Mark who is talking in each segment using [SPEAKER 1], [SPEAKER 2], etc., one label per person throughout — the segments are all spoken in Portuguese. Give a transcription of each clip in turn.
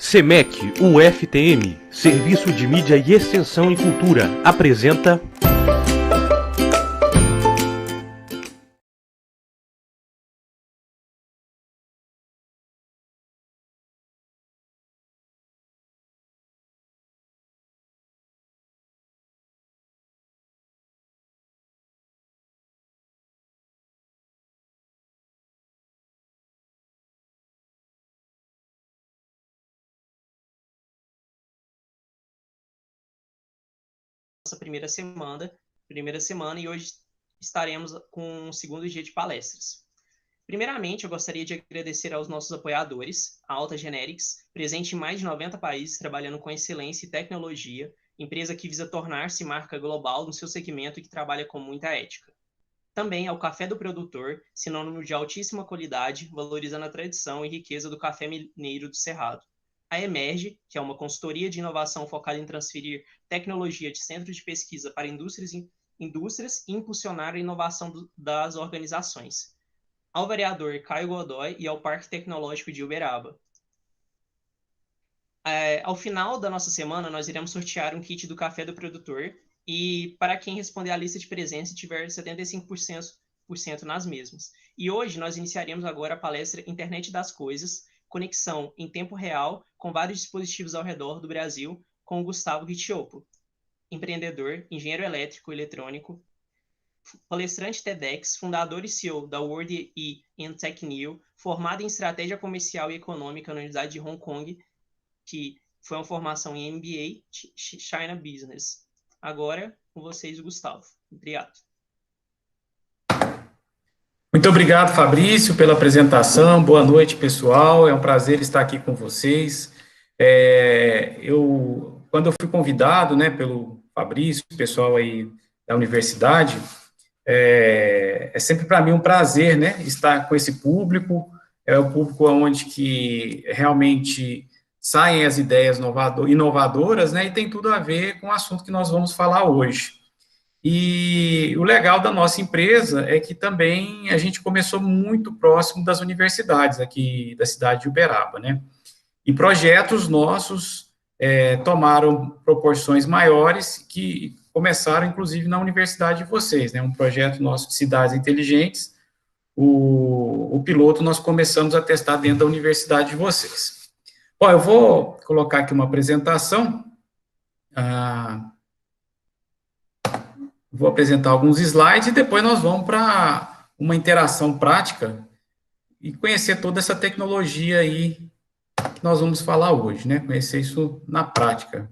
[SPEAKER 1] SEMEC, UFTM, Serviço de Mídia e Extensão em Cultura, apresenta...
[SPEAKER 2] Nossa primeira semana, e hoje estaremos com o segundo dia de palestras. Primeiramente, eu gostaria de agradecer aos nossos apoiadores, a Alta Generics, presente em mais de 90 países, trabalhando com excelência e tecnologia, empresa que visa tornar-se marca global no seu segmento e que trabalha com muita ética. Também ao Café do Produtor, sinônimo de altíssima qualidade, valorizando a tradição e riqueza do café mineiro do Cerrado. A Emerge, que é uma consultoria de inovação focada em transferir tecnologia de centros de pesquisa para indústrias e impulsionar a inovação das organizações. Ao vereador Caio Godoy e ao Parque Tecnológico de Uberaba. Ao final da nossa semana, nós iremos sortear um kit do Café do Produtor e para quem responder à lista de presença tiver 75% nas mesmas. E hoje nós iniciaremos agora a palestra Internet das Coisas, conexão em tempo real com vários dispositivos ao redor do Brasil, com o Gustavo Guiccioppo, empreendedor, engenheiro elétrico, eletrônico, palestrante TEDx, fundador e CEO da World E and TechNew, formado em estratégia comercial e econômica na Universidade de Hong Kong, que foi uma formação em MBA China Business. Agora, com vocês, o Gustavo. Obrigado.
[SPEAKER 3] Muito obrigado, Fabrício, pela apresentação. Boa noite, pessoal. É um prazer estar aqui com vocês. Quando eu fui convidado, né, pelo Fabrício, pessoal aí da universidade, é sempre para mim um prazer, né, estar com esse público. É o público onde que realmente saem as ideias inovadoras, né, e tem tudo a ver com o assunto que nós vamos falar hoje. E o legal da nossa empresa é que também a gente começou muito próximo das universidades aqui da cidade de Uberaba, né? E projetos nossos tomaram proporções maiores que começaram, inclusive, na universidade de vocês, né? Um projeto nosso de cidades inteligentes, o piloto nós começamos a testar dentro da universidade de vocês. Bom, eu vou colocar aqui uma apresentação. Vou apresentar alguns slides e depois nós vamos para uma interação prática e conhecer toda essa tecnologia aí que nós vamos falar hoje, né? Conhecer isso na prática.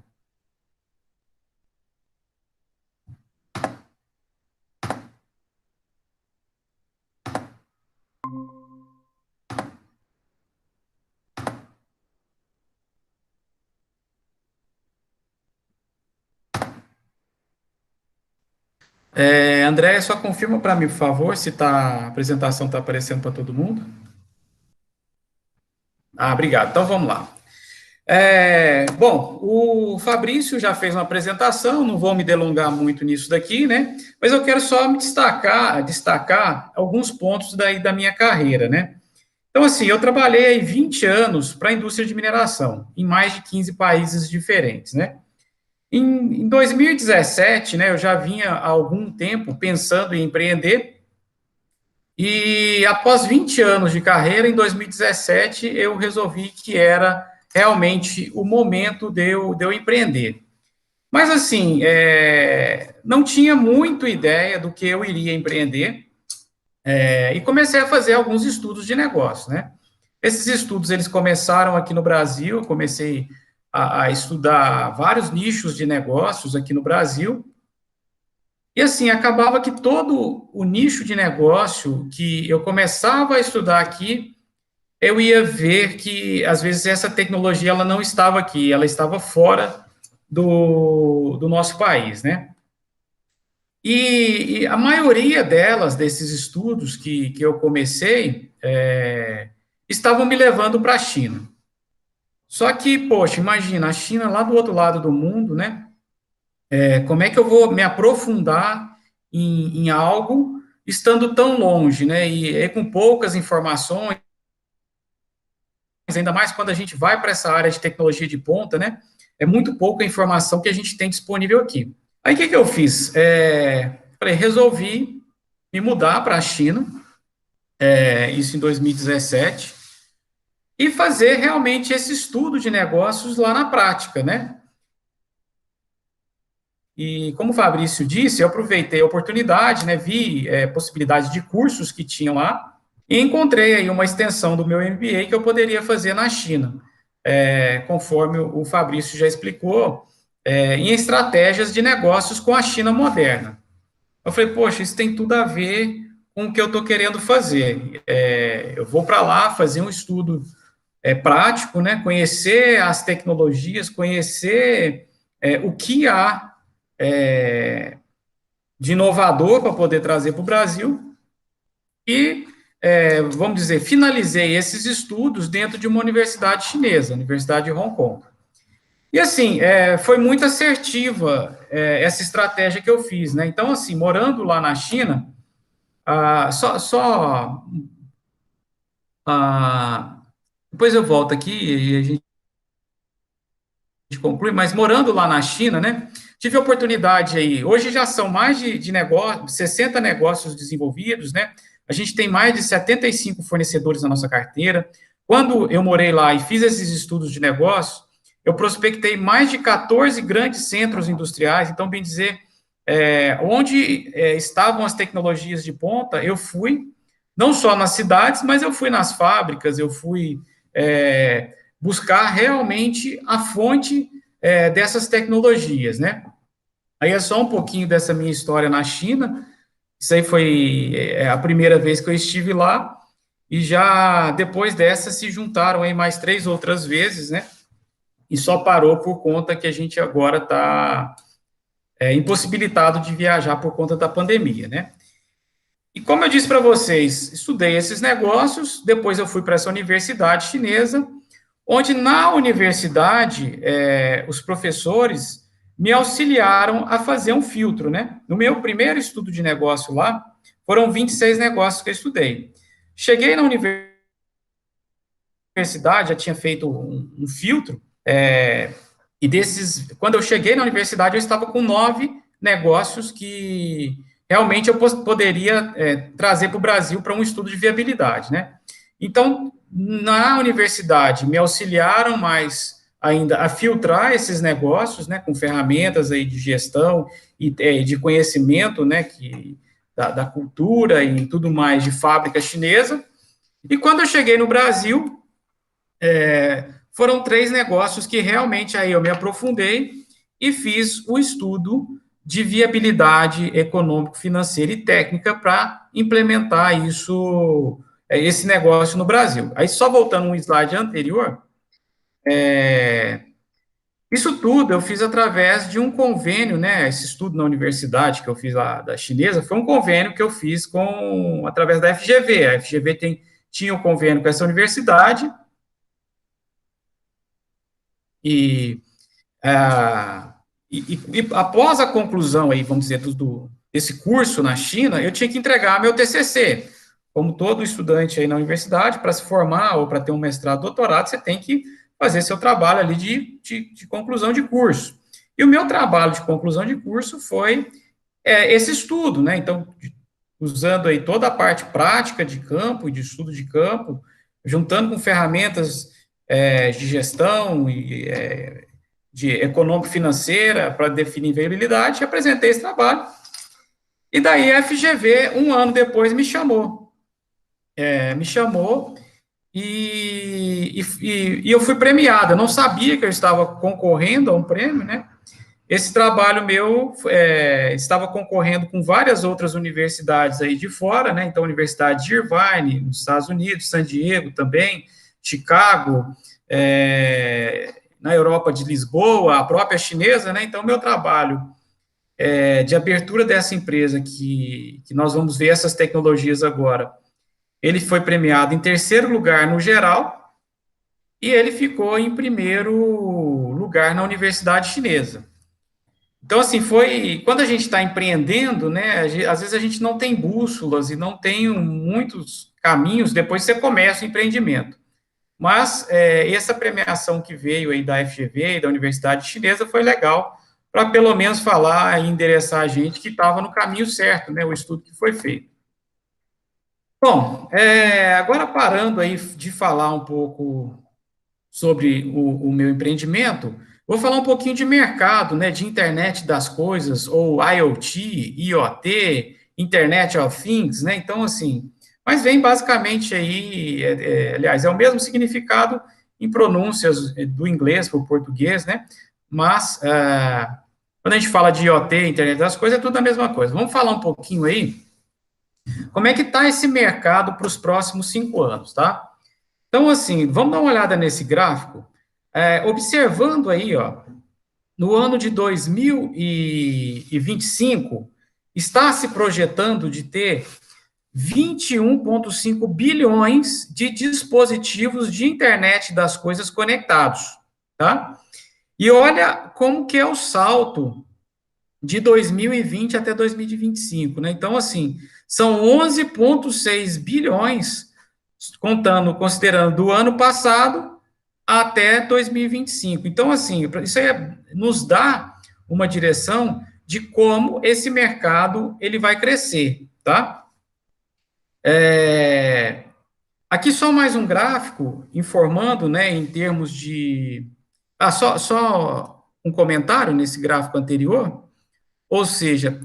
[SPEAKER 3] André, só confirma para mim, por favor, se a apresentação está aparecendo para todo mundo. Obrigado. Então, vamos lá. Bom, o Fabrício já fez uma apresentação, não vou me delongar muito nisso daqui, né? Mas eu quero só me destacar alguns pontos da minha carreira, né? Então, assim, eu trabalhei aí 20 anos para a indústria de mineração, em mais de 15 países diferentes, né? Em 2017, né, eu já vinha há algum tempo pensando em empreender, e após 20 anos de carreira, em 2017, eu resolvi que era realmente o momento de eu empreender. Mas, assim, não tinha muito ideia do que eu iria empreender, e comecei a fazer alguns estudos de negócio, né? Esses estudos, eles começaram aqui no Brasil, eu comecei a estudar vários nichos de negócios aqui no Brasil, e assim, acabava que todo o nicho de negócio que eu começava a estudar aqui, eu ia ver que, às vezes, essa tecnologia ela não estava aqui, ela estava fora do nosso país, né? E a maioria desses estudos que eu comecei, estavam me levando para a China. Só que, poxa, imagina, a China lá do outro lado do mundo, né? Como é que eu vou me aprofundar em algo estando tão longe, né? E com poucas informações, ainda mais quando a gente vai para essa área de tecnologia de ponta, né? É muito pouca informação que a gente tem disponível aqui. Aí, o que eu fiz? Falei, resolvi me mudar para a China, isso em 2017, e fazer realmente esse estudo de negócios lá na prática, né? E como o Fabrício disse, eu aproveitei a oportunidade, né, vi possibilidade de cursos que tinham lá, e encontrei aí uma extensão do meu MBA que eu poderia fazer na China, conforme o Fabrício já explicou, em estratégias de negócios com a China moderna. Eu falei, poxa, isso tem tudo a ver com o que eu estou querendo fazer. Eu vou para lá fazer um estudo prático, né, conhecer as tecnologias, conhecer o que há de inovador para poder trazer para o Brasil e, vamos dizer, finalizei esses estudos dentro de uma universidade chinesa, Universidade de Hong Kong. E, assim, foi muito assertiva essa estratégia que eu fiz, né? Então, assim, morando lá na China, depois eu volto aqui e a gente conclui, mas morando lá na China, né, tive a oportunidade aí, hoje já são mais de negócios, 60 negócios desenvolvidos, né, a gente tem mais de 75 fornecedores na nossa carteira. Quando eu morei lá e fiz esses estudos de negócio, eu prospectei mais de 14 grandes centros industriais, então, bem dizer, onde estavam as tecnologias de ponta, eu fui, não só nas cidades, mas eu fui nas fábricas, eu fui buscar realmente a fonte dessas tecnologias, né? Aí é só um pouquinho dessa minha história na China. Isso aí foi a primeira vez que eu estive lá, e já depois dessa se juntaram aí mais 3 outras vezes, né? E só parou por conta que a gente agora está impossibilitado de viajar por conta da pandemia, né? E como eu disse para vocês, estudei esses negócios, depois eu fui para essa universidade chinesa, onde na universidade os professores me auxiliaram a fazer um filtro, né? No meu primeiro estudo de negócio lá, foram 26 negócios que eu estudei. Cheguei na universidade, já tinha feito um filtro, e desses, quando eu cheguei na universidade, eu estava com 9 negócios que realmente eu poderia trazer para o Brasil para um estudo de viabilidade, né? Então, na universidade, me auxiliaram mais ainda a filtrar esses negócios, né, com ferramentas aí de gestão e de conhecimento, né, da cultura e tudo mais de fábrica chinesa. E quando eu cheguei no Brasil, foram 3 negócios que realmente aí eu me aprofundei e fiz o estudo de viabilidade econômico, financeira e técnica para implementar esse negócio no Brasil. Aí, só voltando um slide anterior, isso tudo eu fiz através de um convênio, né, esse estudo na universidade que eu fiz lá da chinesa, foi um convênio que eu fiz através da FGV, a FGV tinha um convênio com essa universidade, e após a conclusão aí, vamos dizer, desse curso na China, eu tinha que entregar meu TCC. Como todo estudante aí na universidade, para se formar ou para ter um mestrado, doutorado, você tem que fazer seu trabalho ali de conclusão de curso. E o meu trabalho de conclusão de curso foi esse estudo, né? Então, usando aí toda a parte prática de campo, de estudo de campo, juntando com ferramentas de gestão e de econômico-financeira para definir viabilidade, apresentei esse trabalho. E daí a FGV, um ano depois, me chamou. E eu fui premiado. Eu não sabia que eu estava concorrendo a um prêmio, né? Esse trabalho meu estava concorrendo com várias outras universidades aí de fora, né? Então, a Universidade de Irvine, nos Estados Unidos, San Diego também, Chicago, na Europa de Lisboa, a própria chinesa, né? Então, meu trabalho de abertura dessa empresa, que nós vamos ver essas tecnologias agora, ele foi premiado em 3º lugar no geral, e ele ficou em 1º lugar na universidade chinesa. Então, assim, quando a gente está empreendendo, né, às vezes a gente não tem bússolas e não tem muitos caminhos depois que você começa o empreendimento. Mas essa premiação que veio aí da FGV e da Universidade Chinesa foi legal, para pelo menos falar e endereçar a gente que estava no caminho certo, né, o estudo que foi feito. Bom, agora parando aí de falar um pouco sobre o meu empreendimento, vou falar um pouquinho de mercado, né, de internet das coisas, ou IoT, IoT, Internet of Things, né, então, assim, mas vem basicamente aí, aliás, é o mesmo significado em pronúncias do inglês para o português, né, mas quando a gente fala de IoT, Internet das coisas, é tudo a mesma coisa. Vamos falar um pouquinho aí, como é que está esse mercado para os próximos 5 anos, tá? Então, assim, vamos dar uma olhada nesse gráfico, observando aí, ó, no ano de 2025, está se projetando de ter 21,5 bilhões de dispositivos de internet das coisas conectados, tá? E olha como que é o salto de 2020 até 2025, né? Então, assim, são 11,6 bilhões, considerando do ano passado até 2025. Então, assim, isso aí nos dá uma direção de como esse mercado ele vai crescer, tá? Aqui só mais um gráfico informando, né, em termos de... só um comentário nesse gráfico anterior, ou seja,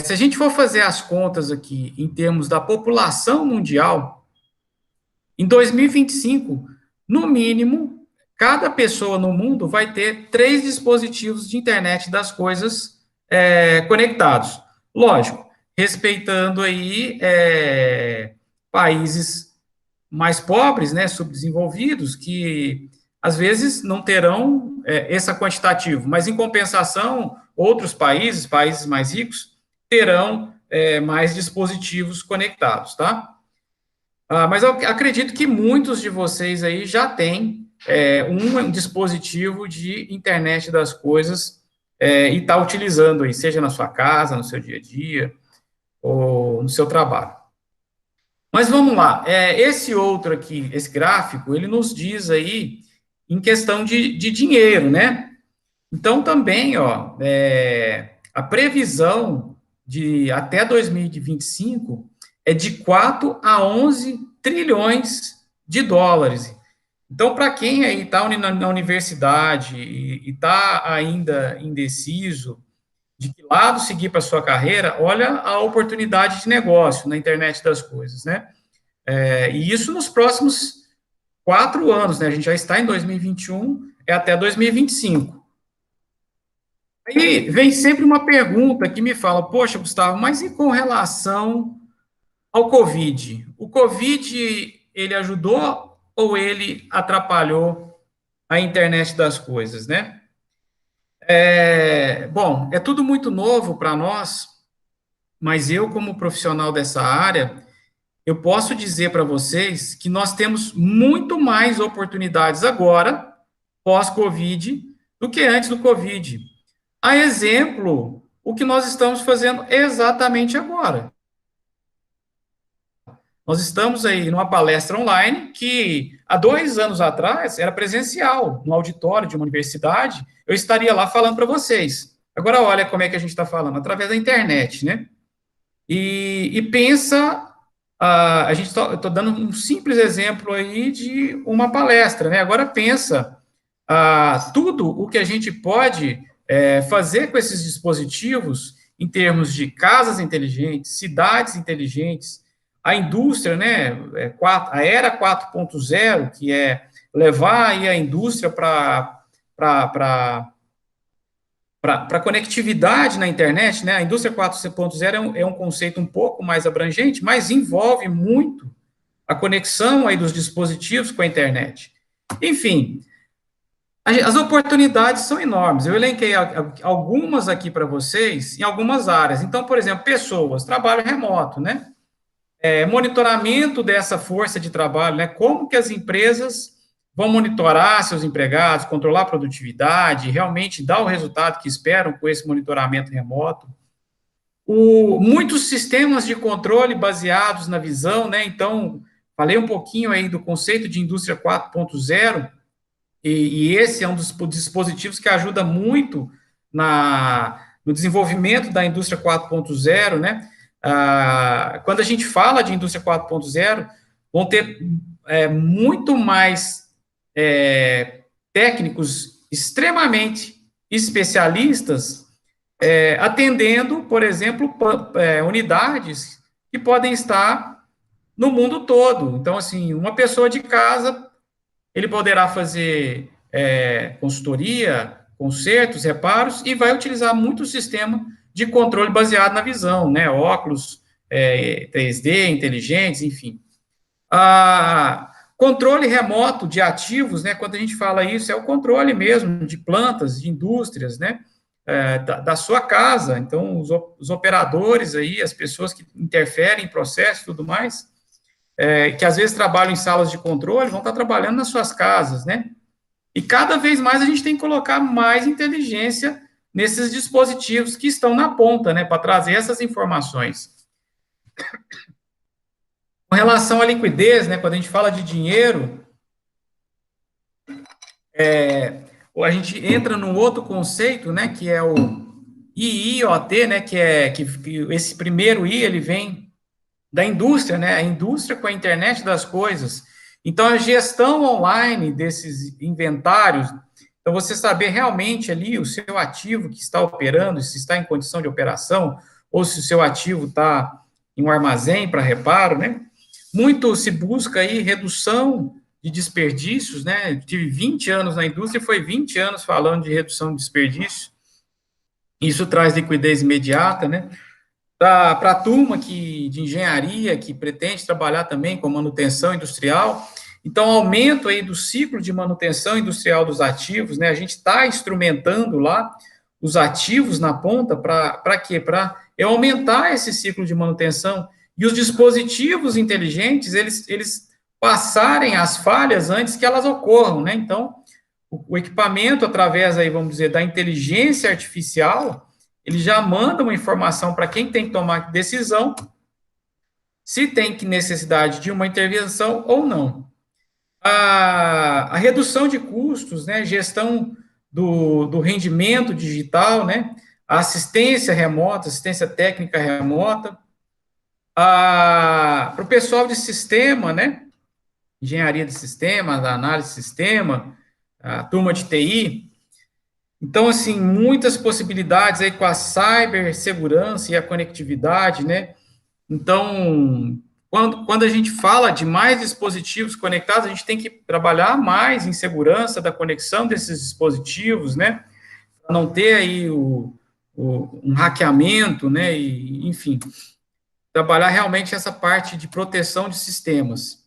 [SPEAKER 3] se a gente for fazer as contas aqui em termos da população mundial, em 2025, no mínimo, cada pessoa no mundo vai ter 3 dispositivos de internet das coisas conectados. Lógico, respeitando aí países mais pobres, né, subdesenvolvidos, que às vezes não terão esse quantitativo, mas em compensação, outros países mais ricos, terão mais dispositivos conectados, tá? Mas eu acredito que muitos de vocês aí já têm um dispositivo de internet das coisas e está utilizando aí, seja na sua casa, no seu dia a dia, ou no seu trabalho. Mas vamos lá, esse outro aqui, esse gráfico, ele nos diz aí em questão de dinheiro, né? Então, também, ó, a previsão de até 2025 é de 4 a 11 trilhões de dólares. Então, para quem aí está na universidade e está ainda indeciso de que lado seguir para sua carreira, olha a oportunidade de negócio na internet das coisas, né? E isso nos próximos 4 anos, né? A gente já está em 2021, até 2025. Aí vem sempre uma pergunta que me fala, poxa, Gustavo, mas e com relação ao Covid? O Covid, ele ajudou ou ele atrapalhou a internet das coisas, né? Bom, é tudo muito novo para nós, mas eu, como profissional dessa área, eu posso dizer para vocês que nós temos muito mais oportunidades agora, pós-Covid, do que antes do Covid. A exemplo, o que nós estamos fazendo exatamente agora. Nós estamos aí numa palestra online que, há 2 anos atrás, era presencial, no auditório de uma universidade, eu estaria lá falando para vocês. Agora, olha como é que a gente está falando, através da internet, né? E pensa, estou dando um simples exemplo aí de uma palestra, né? Agora pensa, tudo o que a gente pode fazer com esses dispositivos em termos de casas inteligentes, cidades inteligentes, a indústria, né, a era 4.0, que é levar aí a indústria para conectividade na internet, né, a indústria 4.0 é um conceito um pouco mais abrangente, mas envolve muito a conexão aí dos dispositivos com a internet. Enfim, as oportunidades são enormes. Eu elenquei algumas aqui para vocês em algumas áreas. Então, por exemplo, pessoas, trabalho remoto, né? Monitoramento dessa força de trabalho, né? Como que as empresas vão monitorar seus empregados, controlar a produtividade, realmente dar o resultado que esperam com esse monitoramento remoto. Muitos sistemas de controle baseados na visão, né? Então, falei um pouquinho aí do conceito de indústria 4.0, e esse é um dos dispositivos que ajuda muito no desenvolvimento da indústria 4.0, né? Quando a gente fala de indústria 4.0, vão ter muito mais técnicos extremamente especialistas atendendo, por exemplo, unidades que podem estar no mundo todo. Então, assim, uma pessoa de casa, ele poderá fazer consultoria, consertos, reparos, e vai utilizar muito o sistema de controle baseado na visão, né? Óculos 3D, inteligentes, enfim. Controle remoto de ativos, né? Quando a gente fala isso, é o controle mesmo de plantas, de indústrias, né? Da sua casa. Então, os operadores aí, as pessoas que interferem em processo e tudo mais, que às vezes trabalham em salas de controle, vão estar trabalhando nas suas casas, né? E cada vez mais a gente tem que colocar mais inteligência nesses dispositivos que estão na ponta, né? Para trazer essas informações. Com relação à liquidez, né? Quando a gente fala de dinheiro, a gente entra num outro conceito, né? Que é o IIoT, né? Que esse primeiro I, ele vem da indústria, né? A indústria com a internet das coisas. Então, a gestão online desses inventários, então você saber realmente ali o seu ativo que está operando, se está em condição de operação, ou se o seu ativo está em um armazém para reparo, né? Muito se busca aí redução de desperdícios, né? Tive 20 anos na indústria e foi 20 anos falando de redução de desperdícios. Isso traz liquidez imediata, né? Para a turma de engenharia que pretende trabalhar também com manutenção industrial, então aumento aí do ciclo de manutenção industrial dos ativos, né? A gente está instrumentando lá os ativos na ponta para quê? Para aumentar esse ciclo de manutenção e os dispositivos inteligentes eles passarem as falhas antes que elas ocorram, né? Então o equipamento através aí, vamos dizer, da inteligência artificial, ele já manda uma informação para quem tem que tomar decisão, se tem necessidade de uma intervenção ou não. A redução de custos, né, gestão do rendimento digital, né, a assistência remota, assistência técnica remota, para o pessoal de sistema, né, engenharia de sistema, da análise de sistema, a turma de TI. Então, assim, muitas possibilidades aí com a cibersegurança e a conectividade, né? Então, quando a gente fala de mais dispositivos conectados, a gente tem que trabalhar mais em segurança da conexão desses dispositivos, né? Para não ter aí um hackeamento, né? E, enfim, trabalhar realmente essa parte de proteção de sistemas.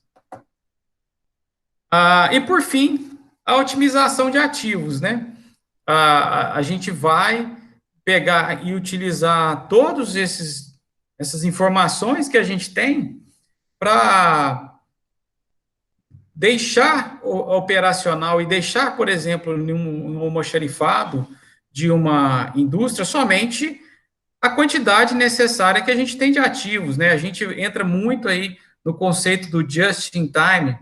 [SPEAKER 3] E, por fim, a otimização de ativos, né? A gente vai pegar e utilizar todas essas informações que a gente tem para deixar operacional e deixar, por exemplo, no almoxarifado de uma indústria somente a quantidade necessária que a gente tem de ativos, né? A gente entra muito aí no conceito do just in time,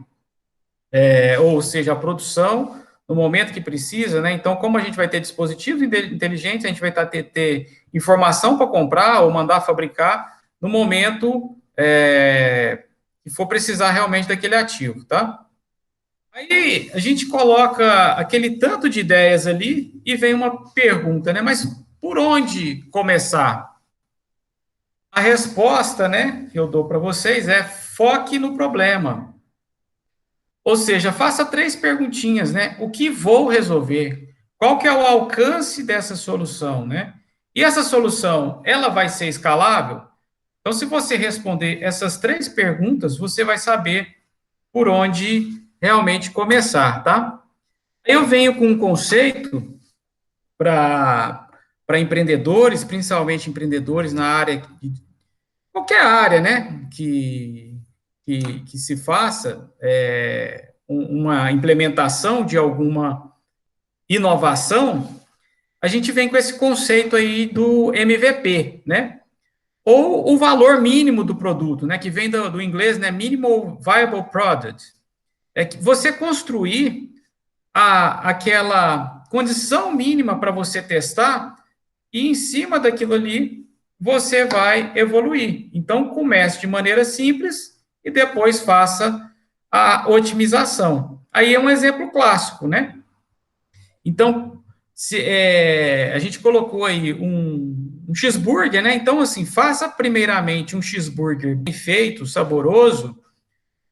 [SPEAKER 3] ou seja, a produção no momento que precisa, né? Então, como a gente vai ter dispositivos inteligentes, a gente vai ter informação para comprar ou mandar fabricar no momento que for precisar realmente daquele ativo, tá? Aí a gente coloca aquele tanto de ideias ali e vem uma pergunta, né? Mas por onde começar? A resposta, né, que eu dou para vocês é foque no problema. Ou seja, faça 3 perguntinhas, né? O que vou resolver? Qual que é o alcance dessa solução, né? E essa solução, ela vai ser escalável? Então, se você responder essas 3 perguntas, você vai saber por onde realmente começar, tá? Eu venho com um conceito para empreendedores, principalmente empreendedores na área, qualquer área, né? Que se faça uma implementação de alguma inovação, a gente vem com esse conceito aí do MVP, né? ou o valor mínimo do produto, né, que vem do inglês, né, Minimal Viable Product. É que você construir aquela condição mínima para você testar, e em cima daquilo ali, você vai evoluir. Então, comece de maneira simples e depois faça a otimização. Aí é um exemplo clássico, né? Então, a gente colocou aí um cheeseburger, né? Então, assim, faça primeiramente um cheeseburger bem feito, saboroso,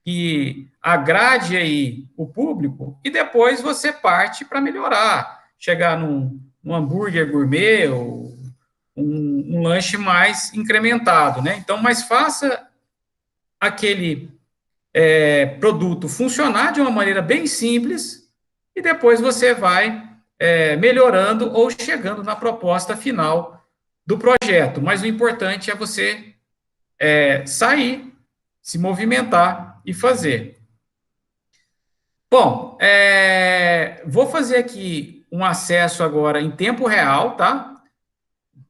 [SPEAKER 3] que agrade aí o público, e depois você parte para melhorar, chegar num hambúrguer gourmet ou um lanche mais incrementado, né? Então, mas faça aquele produto funcionar de uma maneira bem simples e depois você vai melhorando ou chegando na proposta final do projeto. Mas o importante é você sair, se movimentar e fazer. Bom, vou fazer aqui um acesso agora em tempo real, tá?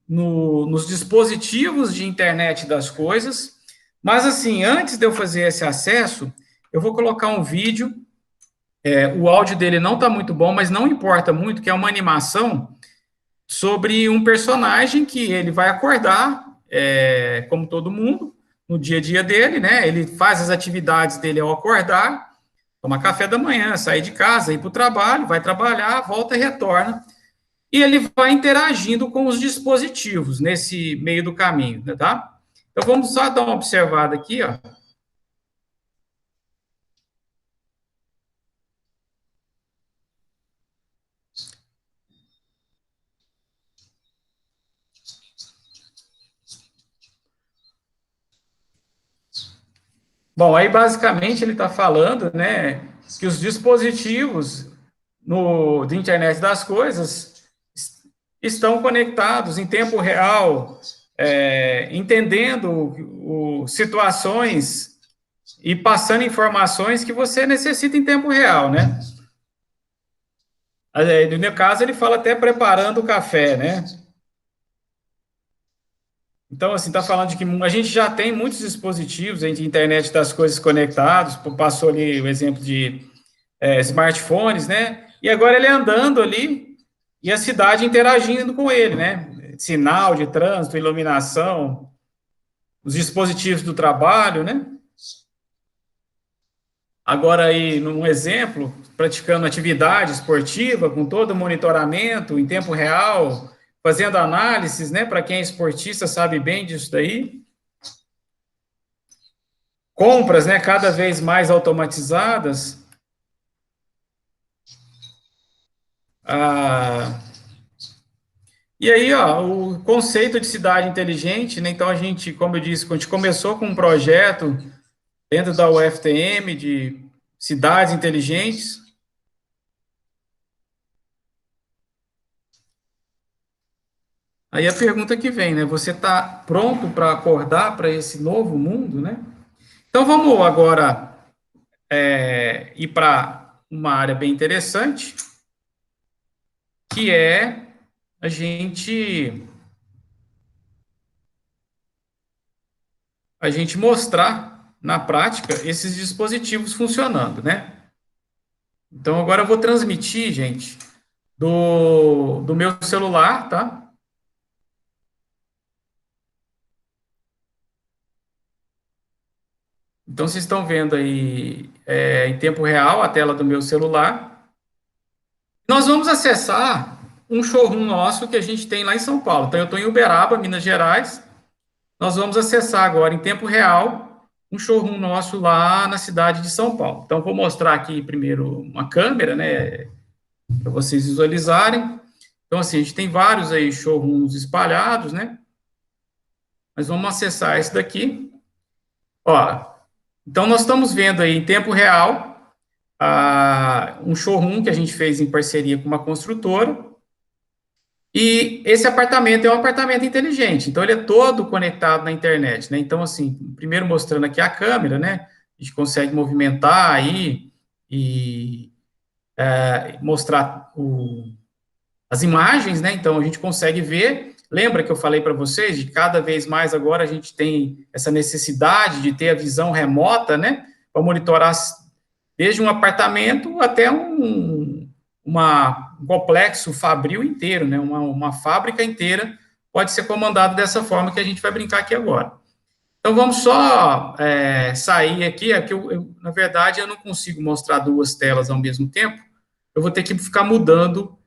[SPEAKER 3] Nos dispositivos de internet das coisas. Mas, assim, antes de eu fazer esse acesso, eu vou colocar um vídeo. O áudio dele não está muito bom, mas não importa muito, que é uma animação sobre um personagem que ele vai acordar, como todo mundo, no dia a dia dele, né? Ele faz as atividades dele ao acordar, tomar café da manhã, sair de casa, ir para o trabalho, vai trabalhar, volta e retorna. E ele vai interagindo com os dispositivos nesse meio do caminho, tá? Então, vamos só dar uma observada aqui, ó. Bom, aí basicamente ele está falando, né, que os dispositivos de internet das coisas estão conectados em tempo real, entendendo situações e passando informações que você necessita em tempo real, né? No meu caso, ele fala até preparando o café, né? Então, assim, está falando de que a gente já tem muitos dispositivos de internet das coisas conectados, passou ali o exemplo de smartphones, né? E agora ele andando ali e a cidade interagindo com ele, né? Sinal de trânsito, iluminação, os dispositivos do trabalho, né? Agora aí, num exemplo, praticando atividade esportiva, com todo o monitoramento em tempo real, fazendo análises, né? Para quem é esportista sabe bem disso daí. Compras, né? Cada vez mais automatizadas. E aí, ó, o conceito de cidade inteligente, né? Então, a gente, como eu disse, a gente começou com um projeto dentro da UFTM de cidades inteligentes. Aí a pergunta que vem, né? Você está pronto para acordar para esse novo mundo, né? Então, vamos agora ir para uma área bem interessante, que é a gente mostrar na prática esses dispositivos funcionando, né? Então, agora eu vou transmitir, gente, do meu celular, tá? Então, vocês estão vendo aí em tempo real a tela do meu celular. Nós vamos acessar um showroom nosso que a gente tem lá em São Paulo. Então, eu estou em Uberaba, Minas Gerais. Nós vamos acessar agora, em tempo real, um showroom nosso lá na cidade de São Paulo. Então, vou mostrar aqui primeiro uma câmera, né, para vocês visualizarem. Então, assim, a gente tem vários aí showrooms espalhados, né? Mas vamos acessar esse daqui. Ó, então, nós estamos vendo aí em tempo real um showroom que a gente fez em parceria com uma construtora. E esse apartamento é um apartamento inteligente, então ele é todo conectado na internet, né? Então, assim, primeiro mostrando aqui a câmera, né? A gente consegue movimentar aí e mostrar as imagens, né? Então, a gente consegue ver Lembra que eu falei para vocês de cada vez mais agora a gente tem essa necessidade de ter a visão remota, né, para monitorar desde um apartamento até um complexo fabril inteiro, né, uma fábrica inteira pode ser comandado dessa forma que a gente vai brincar aqui agora. Então, vamos só sair aqui, é que na verdade, eu não consigo mostrar duas telas ao mesmo tempo, eu vou ter que ficar mudando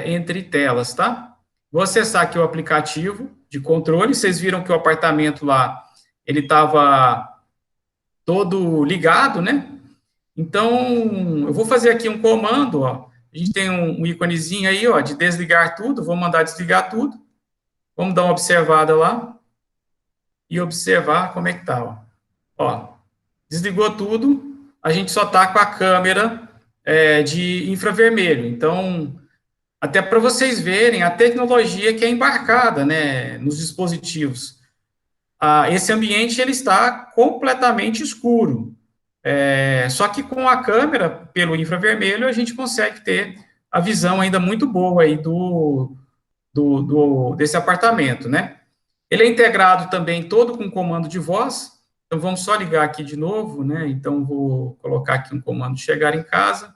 [SPEAKER 3] entre telas, tá? Vou acessar aqui o aplicativo de controle, vocês viram que o apartamento lá, ele estava todo ligado, né? Então, eu vou fazer aqui um comando, ó, a gente tem um íconezinho aí, ó, de desligar tudo, vou mandar desligar tudo, vamos dar uma observada lá, e observar como é que tá, ó, desligou tudo, a gente só tá com a câmera de infravermelho, então, até para vocês verem a tecnologia que é embarcada, né, nos dispositivos. Esse ambiente, ele está completamente escuro, só que com a câmera, pelo infravermelho, a gente consegue ter a visão ainda muito boa aí desse apartamento, né. Ele é integrado também todo com comando de voz, então vamos só ligar aqui de novo, né, então vou colocar aqui um comando de chegar em casa,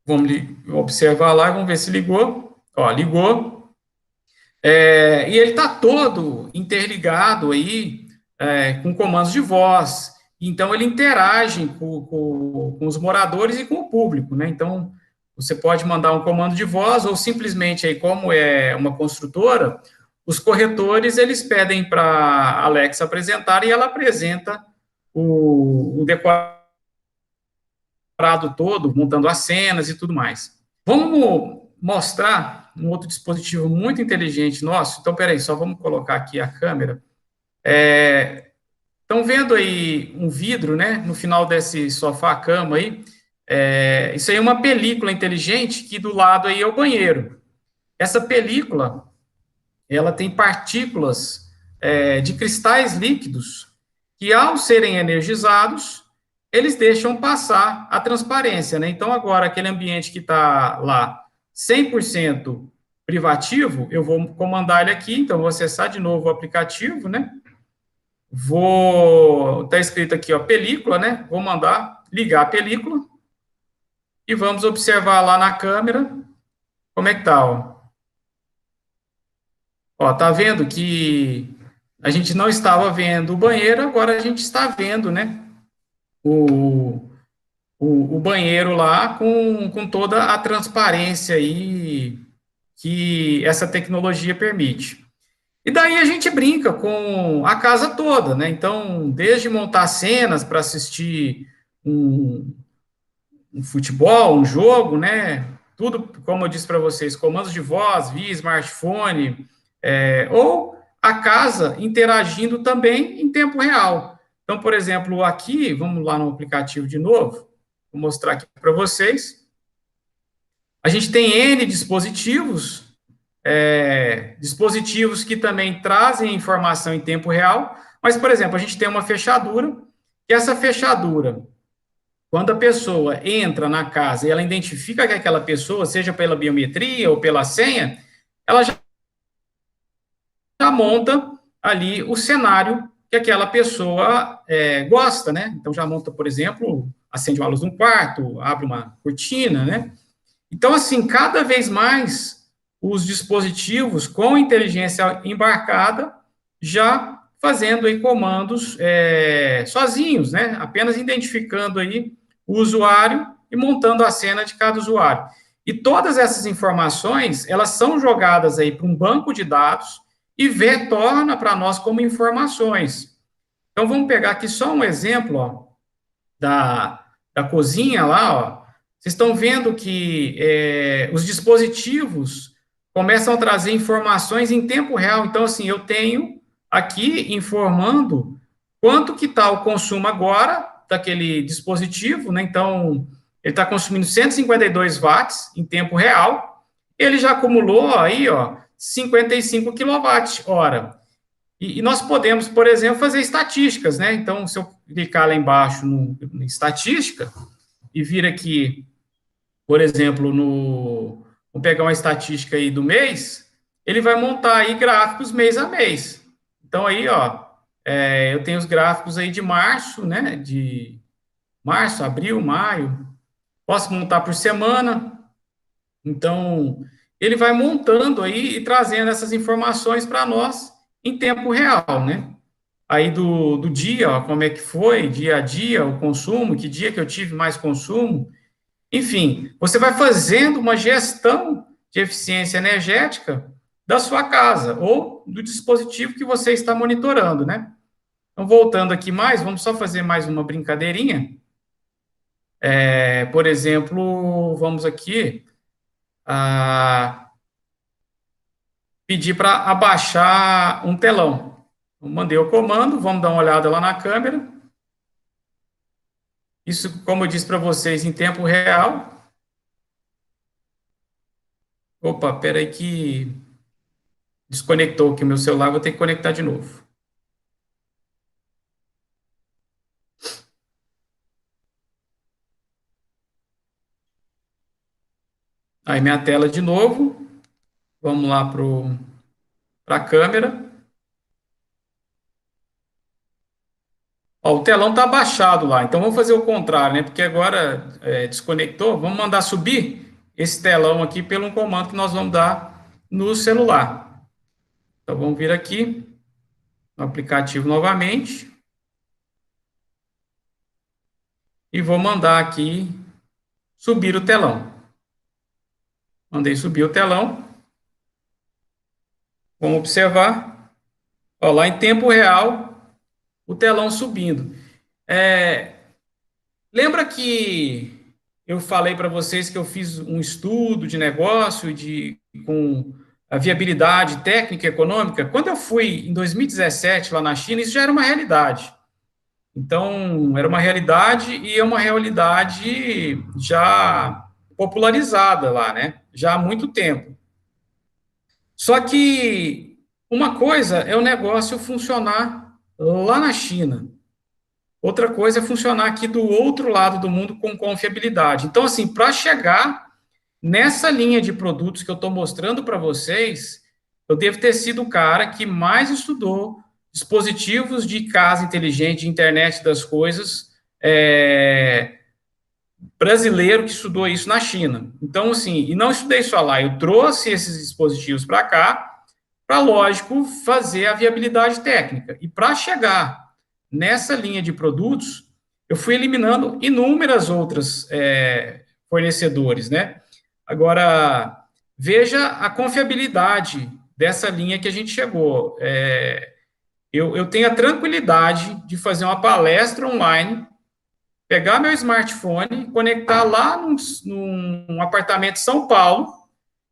[SPEAKER 3] vamos observar lá, vamos ver se ligou, ó, ligou, e ele está todo interligado aí, com comandos de voz, então ele interage com os moradores e com o público, né, então você pode mandar um comando de voz, ou simplesmente aí, como é uma construtora, os corretores, eles pedem para a Alexa apresentar, e ela apresenta o decorado todo, montando as cenas e tudo mais. Vamos mostrar um outro dispositivo muito inteligente nosso. Então, peraí, só vamos colocar aqui a câmera. Estão vendo aí um vidro, né, no final desse sofá-cama aí? Isso aí é uma película inteligente, que do lado aí é o banheiro. Essa película, ela tem partículas de cristais líquidos que, ao serem energizados, eles deixam passar a transparência, né? Então, agora, aquele ambiente que está lá 100% privativo, eu vou comandar ele aqui, então, vou acessar de novo o aplicativo, né? Tá escrito aqui, ó, película, né? Vou mandar ligar a película e vamos observar lá na câmera como é que tá, ó. Ó, tá vendo que a gente não estava vendo o banheiro, agora a gente está vendo, né, o banheiro lá com toda a transparência aí que essa tecnologia permite. E daí a gente brinca com a casa toda, né, então, desde montar cenas para assistir um futebol, um jogo, né, tudo, como eu disse para vocês, comandos de voz, via smartphone, ou a casa interagindo também em tempo real. Então, por exemplo, aqui, vamos lá no aplicativo de novo, vou mostrar aqui para vocês. A gente tem N dispositivos, dispositivos que também trazem informação em tempo real, mas, por exemplo, a gente tem uma fechadura, que essa fechadura, quando a pessoa entra na casa e ela identifica que aquela pessoa, seja pela biometria ou pela senha, ela já monta ali o cenário que aquela pessoa gosta, né? Então, já monta, por exemplo, acende uma luz no quarto, abre uma cortina, né? Então, assim, cada vez mais os dispositivos com inteligência embarcada já fazendo aí comandos sozinhos, né? Apenas identificando aí o usuário e montando a cena de cada usuário. E todas essas informações, elas são jogadas aí para um banco de dados e retorna para nós como informações. Então, vamos pegar aqui só um exemplo, ó, da cozinha lá, ó. Vocês estão vendo que os dispositivos começam a trazer informações em tempo real. Então, assim, eu tenho aqui informando quanto que está o consumo agora daquele dispositivo, né? Então, ele está consumindo 152 watts em tempo real. Ele já acumulou aí, ó, 55 kWh. E nós podemos, por exemplo, fazer estatísticas, né? Então, se eu clicar lá embaixo no estatística e vir aqui, por exemplo, vou pegar uma estatística aí do mês, ele vai montar aí gráficos mês a mês. Então, aí, ó, eu tenho os gráficos aí de março, né, de março, abril, maio, posso montar por semana. Então, ele vai montando aí e trazendo essas informações para nós em tempo real, né? Aí do dia, ó, como é que foi, dia a dia, o consumo, que dia que eu tive mais consumo. Enfim, você vai fazendo uma gestão de eficiência energética da sua casa ou do dispositivo que você está monitorando, né? Então, voltando aqui mais, vamos só fazer mais uma brincadeirinha. Por exemplo, vamos aqui pedir para abaixar um telão. Eu mandei o comando, vamos dar uma olhada lá na câmera. Isso, como eu disse para vocês, em tempo real. Opa, peraí que desconectou aqui o meu celular, vou ter que conectar de novo. Aí minha tela de novo. Vamos lá para a câmera. Ó, o telão está abaixado lá, então vamos fazer o contrário, né? Porque agora desconectou. Vamos mandar subir esse telão aqui pelo um comando que nós vamos dar no celular. Então vamos vir aqui no aplicativo novamente. E vou mandar aqui subir o telão. Mandei subir o telão. Vamos observar. Ó, lá em tempo real, o telão subindo. Lembra que eu falei para vocês que eu fiz um estudo de negócio com a viabilidade técnica e econômica? Quando eu fui em 2017 lá na China, isso já era uma realidade. Então, era uma realidade e é uma realidade já popularizada lá, né? Já há muito tempo. Só que uma coisa é o negócio funcionar lá na China. Outra coisa é funcionar aqui do outro lado do mundo com confiabilidade. Então, assim, para chegar nessa linha de produtos que eu estou mostrando para vocês, eu devo ter sido o cara que mais estudou dispositivos de casa inteligente, de internet das coisas, brasileiro que estudou isso na China. Então, assim, e não estudei só lá, eu trouxe esses dispositivos para cá, para, lógico, fazer a viabilidade técnica. E para chegar nessa linha de produtos, eu fui eliminando inúmeras outras fornecedores, né? Agora, veja a confiabilidade dessa linha que a gente chegou. Eu tenho a tranquilidade de fazer uma palestra online, pegar meu smartphone, conectar lá num apartamento em São Paulo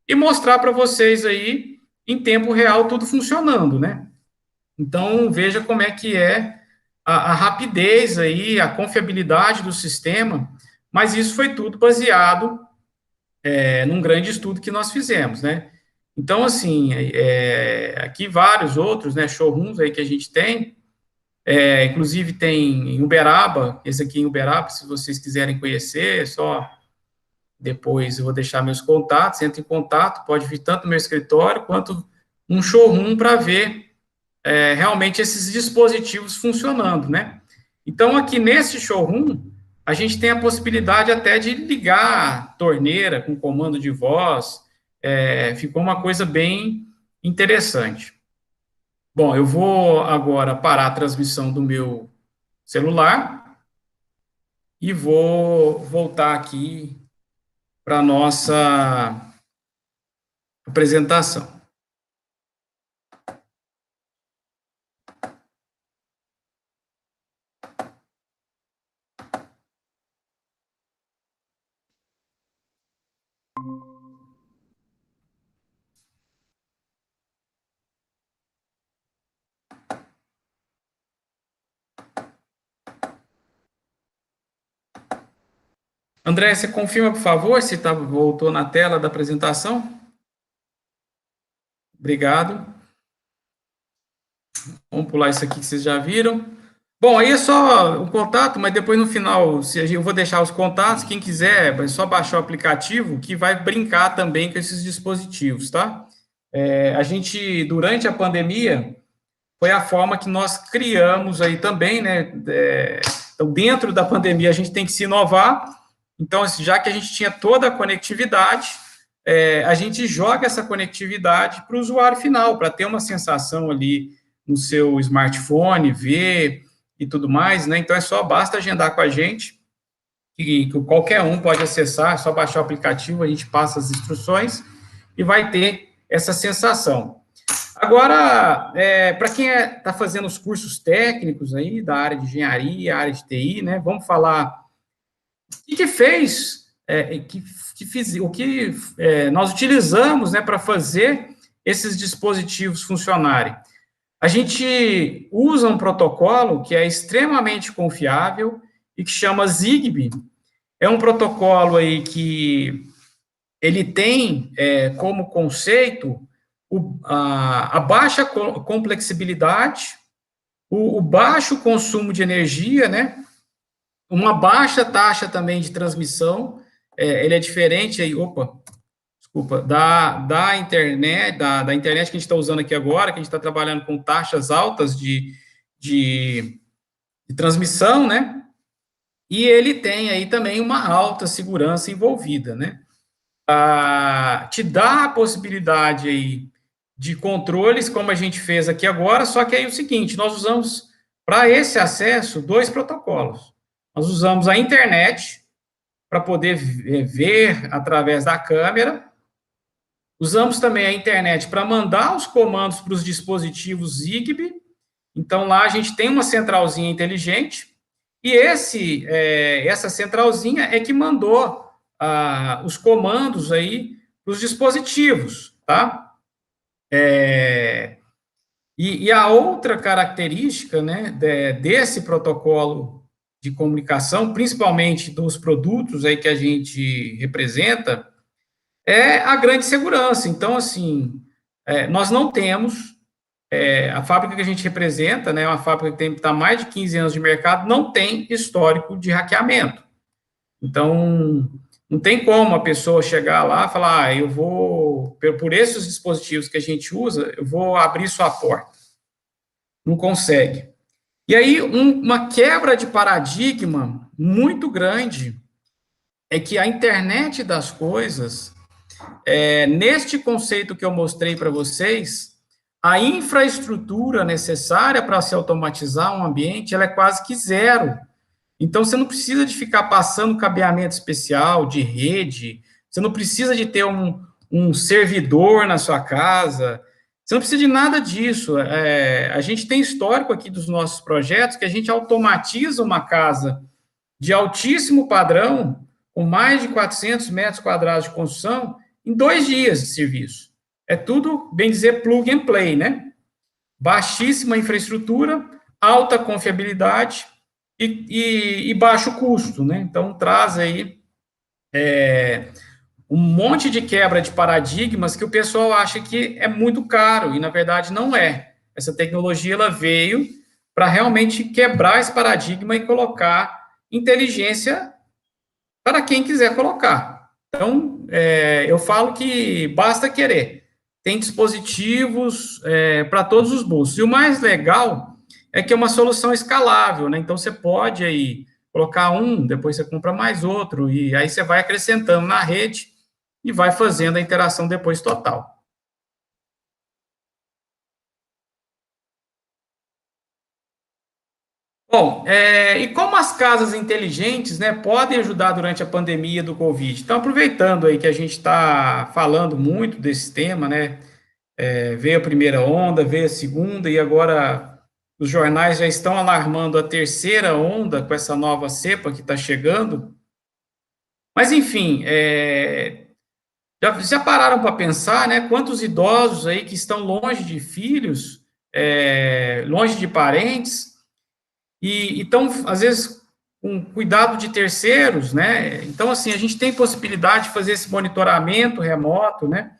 [SPEAKER 3] e mostrar para vocês aí, em tempo real, tudo funcionando, né? Então, veja como é que é a rapidez aí, a confiabilidade do sistema, mas isso foi tudo baseado num grande estudo que nós fizemos, né? Então, assim, aqui vários outros, né, showrooms aí que a gente tem, inclusive tem em Uberaba, esse aqui em Uberaba, se vocês quiserem conhecer, só depois eu vou deixar meus contatos, entra em contato, pode vir tanto no meu escritório quanto um showroom para ver realmente esses dispositivos funcionando, né? Então, aqui nesse showroom, a gente tem a possibilidade até de ligar a torneira com comando de voz, ficou uma coisa bem interessante. Bom, eu vou agora parar a transmissão do meu celular e vou voltar aqui para a nossa apresentação. André, você confirma, por favor, se voltou na tela da apresentação? Obrigado. Vamos pular isso aqui que vocês já viram. Bom, aí é só o contato, mas depois no final, eu vou deixar os contatos, quem quiser, é só baixar o aplicativo que vai brincar também com esses dispositivos, tá? a gente, durante a pandemia, foi a forma que nós criamos aí também, né? Então, dentro da pandemia, a gente tem que se inovar. Então, já que a gente tinha toda a conectividade, a gente joga essa conectividade para o usuário final, para ter uma sensação ali no seu smartphone, ver e tudo mais, né? Então, basta agendar com a gente, que qualquer um pode acessar, é só baixar o aplicativo, a gente passa as instruções e vai ter essa sensação. Agora, para quem está fazendo os cursos técnicos aí, da área de engenharia, área de TI, né, vamos falar o que fez, o que nós utilizamos, né, para fazer esses dispositivos funcionarem. A gente usa um protocolo que é extremamente confiável e que chama Zigbee. É um protocolo aí que ele tem como conceito a baixa complexibilidade, o baixo consumo de energia, né? Uma baixa taxa também de transmissão, ele é diferente aí, da internet, da internet que a gente está usando aqui agora, que a gente está trabalhando com taxas altas de transmissão, né? E ele tem aí também uma alta segurança envolvida, né? Te dá a possibilidade aí de controles, como a gente fez aqui agora, só que aí é o seguinte, nós usamos, para esse acesso, 2 protocolos. Nós usamos a internet, para poder ver através da câmera, usamos também a internet para mandar os comandos para os dispositivos Zigbee, então lá a gente tem uma centralzinha inteligente, e essa centralzinha é que mandou os comandos aí para os dispositivos, tá? E a outra característica, né, desse protocolo de comunicação, principalmente dos produtos aí que a gente representa, é a grande segurança. Então, assim, nós não temos, a fábrica que a gente representa, né, uma fábrica que está mais de 15 anos de mercado, não tem histórico de hackeamento. Então, não tem como a pessoa chegar lá e falar, eu vou, por esses dispositivos que a gente usa, eu vou abrir sua porta. Não consegue. E aí, uma quebra de paradigma muito grande é que a internet das coisas, neste conceito que eu mostrei para vocês, a infraestrutura necessária para se automatizar um ambiente, ela é quase que zero. Então, você não precisa de ficar passando cabeamento especial de rede, você não precisa de ter um servidor na sua casa, você não precisa de nada disso. A gente tem histórico aqui dos nossos projetos que a gente automatiza uma casa de altíssimo padrão, com mais de 400 metros quadrados de construção, em 2 dias de serviço. É tudo, bem dizer, plug and play, né? Baixíssima infraestrutura, alta confiabilidade, e baixo custo, né? Então, traz aí um monte de quebra de paradigmas que o pessoal acha que é muito caro, e, na verdade, não é. Essa tecnologia, ela veio para realmente quebrar esse paradigma e colocar inteligência para quem quiser colocar. Então, eu falo que basta querer. Tem dispositivos para todos os bolsos. E o mais legal é que é uma solução escalável, né? Então, você pode aí colocar depois você compra mais outro, e aí você vai acrescentando na rede e vai fazendo a interação depois total. Bom, e como as casas inteligentes, né, podem ajudar durante a pandemia do Covid? Então, aproveitando aí que a gente está falando muito desse tema, né, veio a primeira onda, veio a segunda, e agora os jornais já estão alarmando a terceira onda com essa nova cepa que está chegando. Mas, enfim, já pararam para pensar, né, quantos idosos aí que estão longe de filhos, longe de parentes, e estão, às vezes, com cuidado de terceiros, né? Então, assim, a gente tem possibilidade de fazer esse monitoramento remoto, né?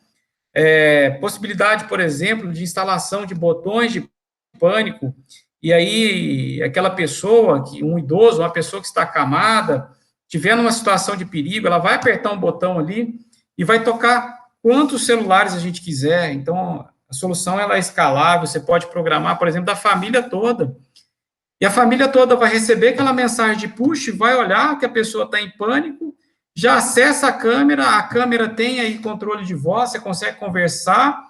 [SPEAKER 3] Possibilidade, por exemplo, de instalação de botões de pânico, e aí aquela pessoa, um idoso, uma pessoa que está acamada, tiver numa situação de perigo, ela vai apertar um botão ali e vai tocar quantos celulares a gente quiser. Então, a solução ela é escalável, você pode programar, por exemplo, da família toda. E a família toda vai receber aquela mensagem de push, vai olhar que a pessoa está em pânico, já acessa a câmera tem aí controle de voz, você consegue conversar,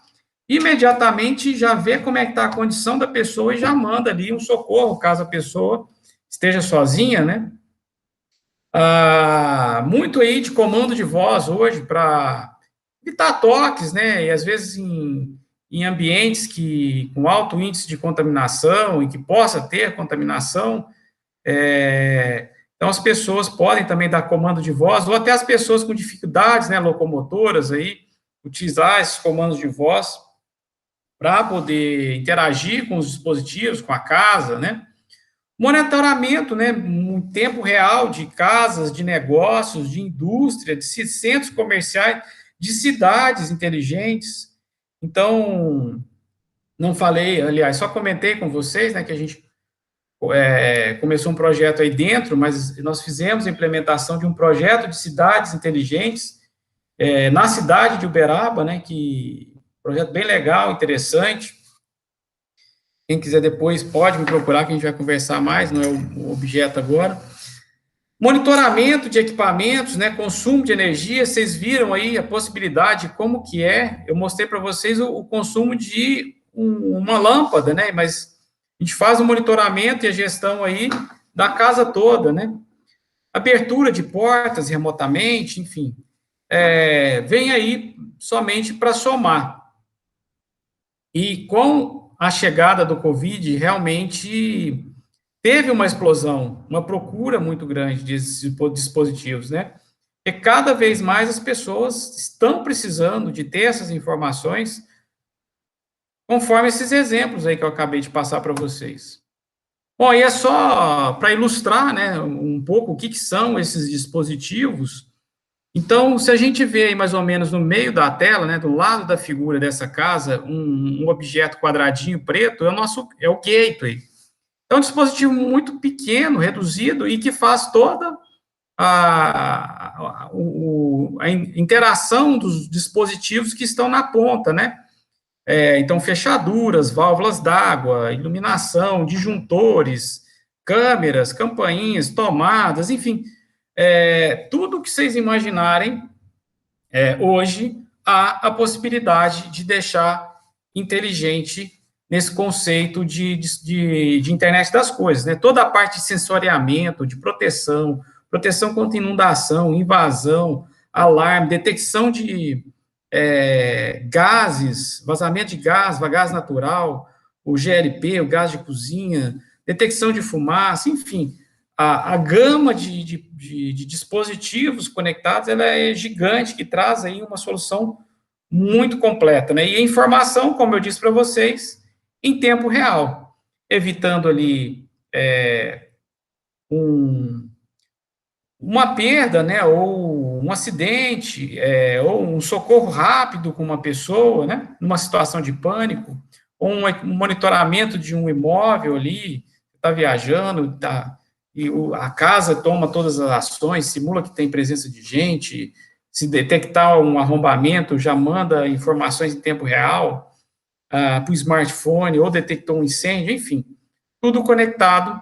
[SPEAKER 3] imediatamente já vê como é que está a condição da pessoa e já manda ali um socorro, caso a pessoa esteja sozinha, né? Muito aí de comando de voz hoje para evitar toques, né? E às vezes em ambientes com alto índice de contaminação e que possa ter contaminação, então as pessoas podem também dar comando de voz, ou até as pessoas com dificuldades, né, locomotoras aí, utilizar esses comandos de voz para poder interagir com os dispositivos, com a casa, né? Monitoramento, né, em tempo real de casas, de negócios, de indústria, de centros comerciais, de cidades inteligentes. Então, não falei, aliás, só comentei com vocês, né, que a gente começou um projeto aí dentro, mas nós fizemos a implementação de um projeto de cidades inteligentes na cidade de Uberaba, né, projeto bem legal, interessante. Quem quiser depois pode me procurar, que a gente vai conversar mais, não é o objeto agora. Monitoramento de equipamentos, né, consumo de energia, vocês viram aí a possibilidade, como que é, eu mostrei para vocês o consumo de uma lâmpada, né, mas a gente faz o monitoramento e a gestão aí da casa toda, né, abertura de portas remotamente, enfim, vem aí somente para somar. E com a chegada do Covid, realmente teve uma explosão, uma procura muito grande desses dispositivos, né? E cada vez mais as pessoas estão precisando de ter essas informações, conforme esses exemplos aí que eu acabei de passar para vocês. Bom, e é só para ilustrar, né, um pouco o que são esses dispositivos. Então, se a gente vê aí mais ou menos no meio da tela, né, do lado da figura dessa casa, um objeto quadradinho preto, é o gateway. É um dispositivo muito pequeno, reduzido, e que faz toda a interação dos dispositivos que estão na ponta, né? Então, fechaduras, válvulas d'água, iluminação, disjuntores, câmeras, campainhas, tomadas, enfim, tudo que vocês imaginarem, hoje há a possibilidade de deixar inteligente nesse conceito de internet das coisas, né? Toda a parte de sensoriamento, de proteção contra inundação, invasão, alarme, detecção de gases, vazamento de gás natural, o GLP, o gás de cozinha, detecção de fumaça, enfim, a gama de dispositivos conectados, ela é gigante, que traz aí uma solução muito completa, né? E a informação, como eu disse para vocês, em tempo real, evitando ali uma perda, né, ou um acidente, ou um socorro rápido com uma pessoa, né, numa situação de pânico, ou um monitoramento de um imóvel ali, está viajando, e a casa toma todas as ações, simula que tem presença de gente, se detectar um arrombamento, já manda informações em tempo real para o smartphone, ou detectou um incêndio, enfim, tudo conectado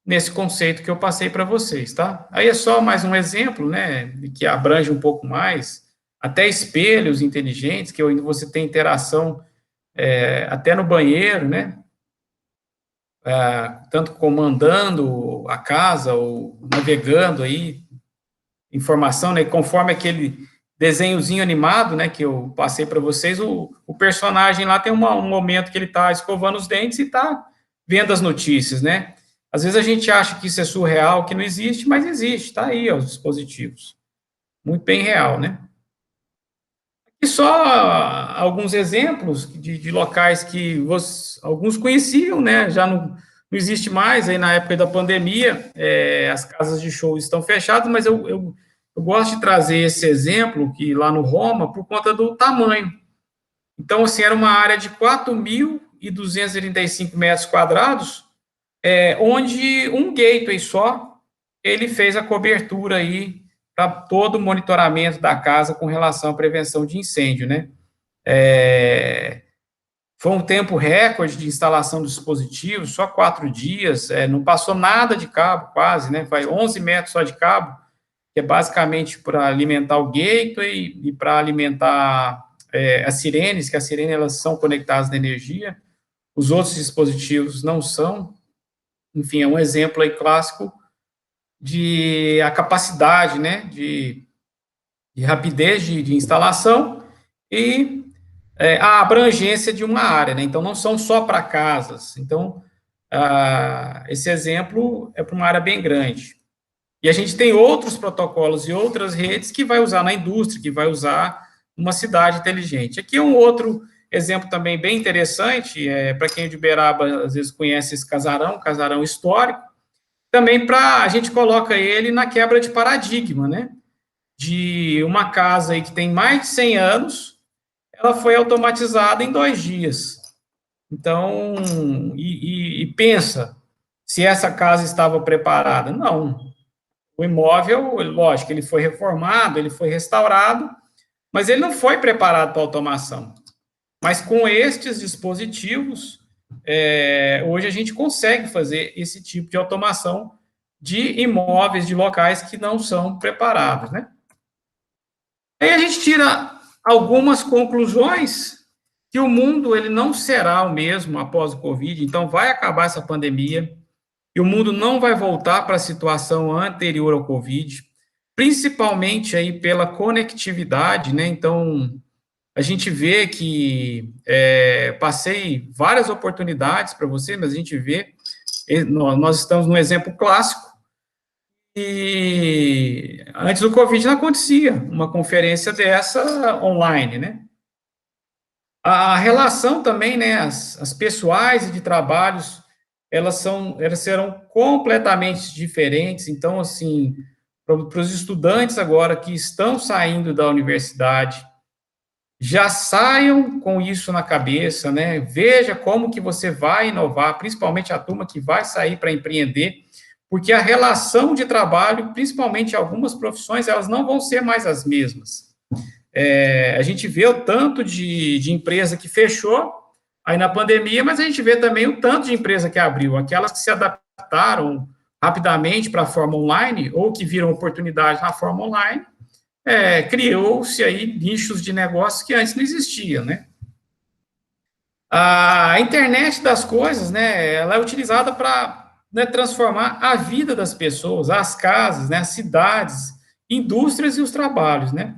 [SPEAKER 3] nesse conceito que eu passei para vocês, tá? Aí é só mais um exemplo, né, que abrange um pouco mais, até espelhos inteligentes, que onde você tem interação até no banheiro, né, tanto comandando a casa, ou navegando aí, informação, né, conforme aquele desenhozinho animado, né, que eu passei para vocês, o personagem lá tem um momento que ele está escovando os dentes e está vendo as notícias, né? Às vezes a gente acha que isso é surreal, que não existe, mas existe, está aí, ó, os dispositivos. Muito bem real, né? E só alguns exemplos de locais que alguns conheciam, né? Já não existe mais, aí na época da pandemia, as casas de show estão fechadas, mas eu gosto de trazer esse exemplo, que lá no Roma, por conta do tamanho. Então, assim, era uma área de 4.235 metros quadrados, onde um gateway só, ele fez a cobertura aí para todo o monitoramento da casa com relação à prevenção de incêndio, né? Foi um tempo recorde de instalação dos dispositivos, só 4 dias, não passou nada de cabo, quase, né? Vai 11 metros só de cabo, que é basicamente para alimentar o gateway e para alimentar as sirenes, que as sirenes elas são conectadas na energia, os outros dispositivos não são. Enfim, é um exemplo aí clássico de a capacidade, né, de rapidez de instalação e a abrangência de uma área, né? Então, não são só para casas. Então, esse exemplo é para uma área bem grande. E a gente tem outros protocolos e outras redes que vai usar na indústria, que vai usar numa cidade inteligente. Aqui um outro exemplo também bem interessante, para quem é de Uberaba, às vezes conhece esse casarão histórico, também a gente coloca ele na quebra de paradigma, né? De uma casa aí que tem mais de 100 anos, ela foi automatizada em 2 dias. Então, e pensa, se essa casa estava preparada. Não. O imóvel, lógico, ele foi reformado, ele foi restaurado, mas ele não foi preparado para automação. Mas com estes dispositivos, hoje a gente consegue fazer esse tipo de automação de imóveis, de locais que não são preparados, né? Aí a gente tira algumas conclusões que o mundo ele não será o mesmo após o Covid, então vai acabar essa pandemia e o mundo não vai voltar para a situação anterior ao Covid, principalmente aí pela conectividade, né? Então, a gente vê que, passei várias oportunidades para você, mas a gente vê, nós estamos num exemplo clássico, e antes do Covid não acontecia uma conferência dessa online, né? A relação também, né, as pessoais e de trabalhos, elas serão completamente diferentes. Então, assim, para os estudantes agora que estão saindo da universidade, já saiam com isso na cabeça, né? Veja como que você vai inovar, principalmente a turma que vai sair para empreender, porque a relação de trabalho, principalmente algumas profissões, elas não vão ser mais as mesmas. A gente vê o tanto de empresa que fechou aí na pandemia, mas a gente vê também o tanto de empresa que abriu, aquelas que se adaptaram rapidamente para a forma online, ou que viram oportunidade na forma online, criou-se aí nichos de negócios que antes não existiam, né? A internet das coisas, né, ela é utilizada para, né, transformar a vida das pessoas, as casas, né, as cidades, indústrias e os trabalhos, né?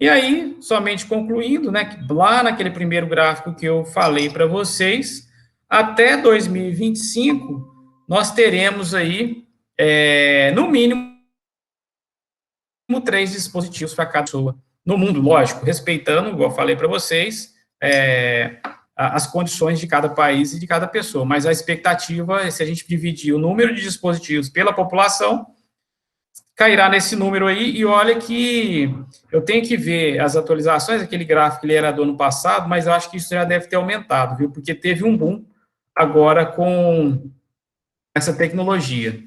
[SPEAKER 3] E aí, somente concluindo, né, que lá naquele primeiro gráfico que eu falei para vocês, até 2025, nós teremos aí, no mínimo, 3 dispositivos para cada pessoa no mundo, lógico, respeitando, igual eu falei para vocês, as condições de cada país e de cada pessoa, mas a expectativa é, se a gente dividir o número de dispositivos pela população, cairá nesse número aí, e olha que eu tenho que ver as atualizações, aquele gráfico ele era do ano passado, mas eu acho que isso já deve ter aumentado, viu, porque teve um boom agora com essa tecnologia.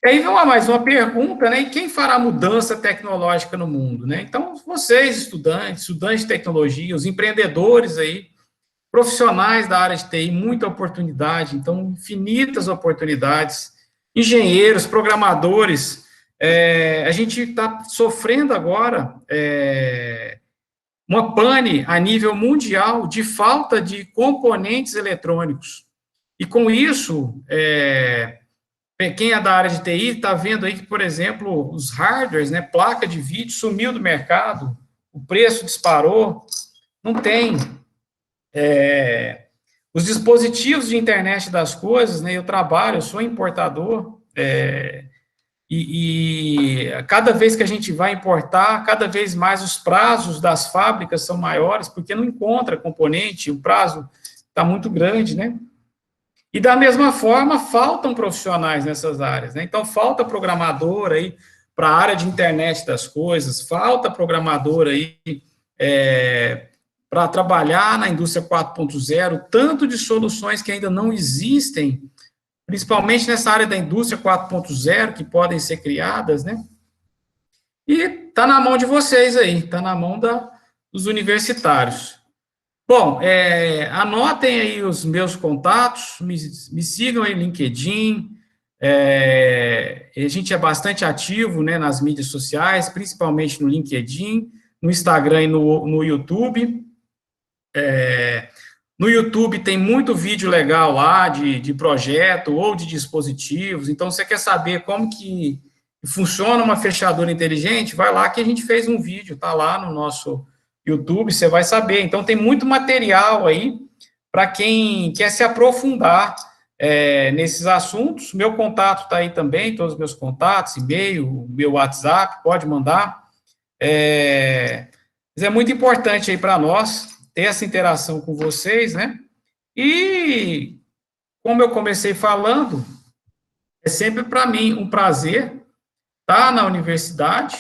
[SPEAKER 3] E aí vem mais uma pergunta, né, e quem fará mudança tecnológica no mundo, né? Então, vocês, estudantes de tecnologia, os empreendedores aí, profissionais da área de TI, muita oportunidade, então, infinitas oportunidades, engenheiros, programadores, a gente está sofrendo agora uma pane a nível mundial de falta de componentes eletrônicos. E com isso, quem é da área de TI está vendo aí que, por exemplo, os hardwares, né, placa de vídeo sumiu do mercado, o preço disparou, não tem. Os dispositivos de internet das coisas, né, eu sou importador, e cada vez que a gente vai importar, cada vez mais os prazos das fábricas são maiores, porque não encontra componente, o prazo está muito grande, né? E da mesma forma, faltam profissionais nessas áreas, né? Então, falta programador aí para a área de internet das coisas, falta programador aí para trabalhar na indústria 4.0, tanto de soluções que ainda não existem, principalmente nessa área da indústria 4.0, que podem ser criadas, né? E está na mão de vocês aí, está na mão dos universitários. Bom, anotem aí os meus contatos, me sigam aí no LinkedIn. A gente é bastante ativo, né, nas mídias sociais, principalmente no LinkedIn, no Instagram e no YouTube. No YouTube tem muito vídeo legal lá de projeto ou de dispositivos. Então, você quer saber como que funciona uma fechadura inteligente? Vai lá que a gente fez um vídeo, tá lá no nosso YouTube, você vai saber. Então, tem muito material aí para quem quer se aprofundar nesses assuntos. Meu contato está aí também, todos os meus contatos, e-mail, meu WhatsApp, pode mandar. Mas é muito importante aí para nós ter essa interação com vocês, né? E, como eu comecei falando, é sempre para mim um prazer estar na universidade,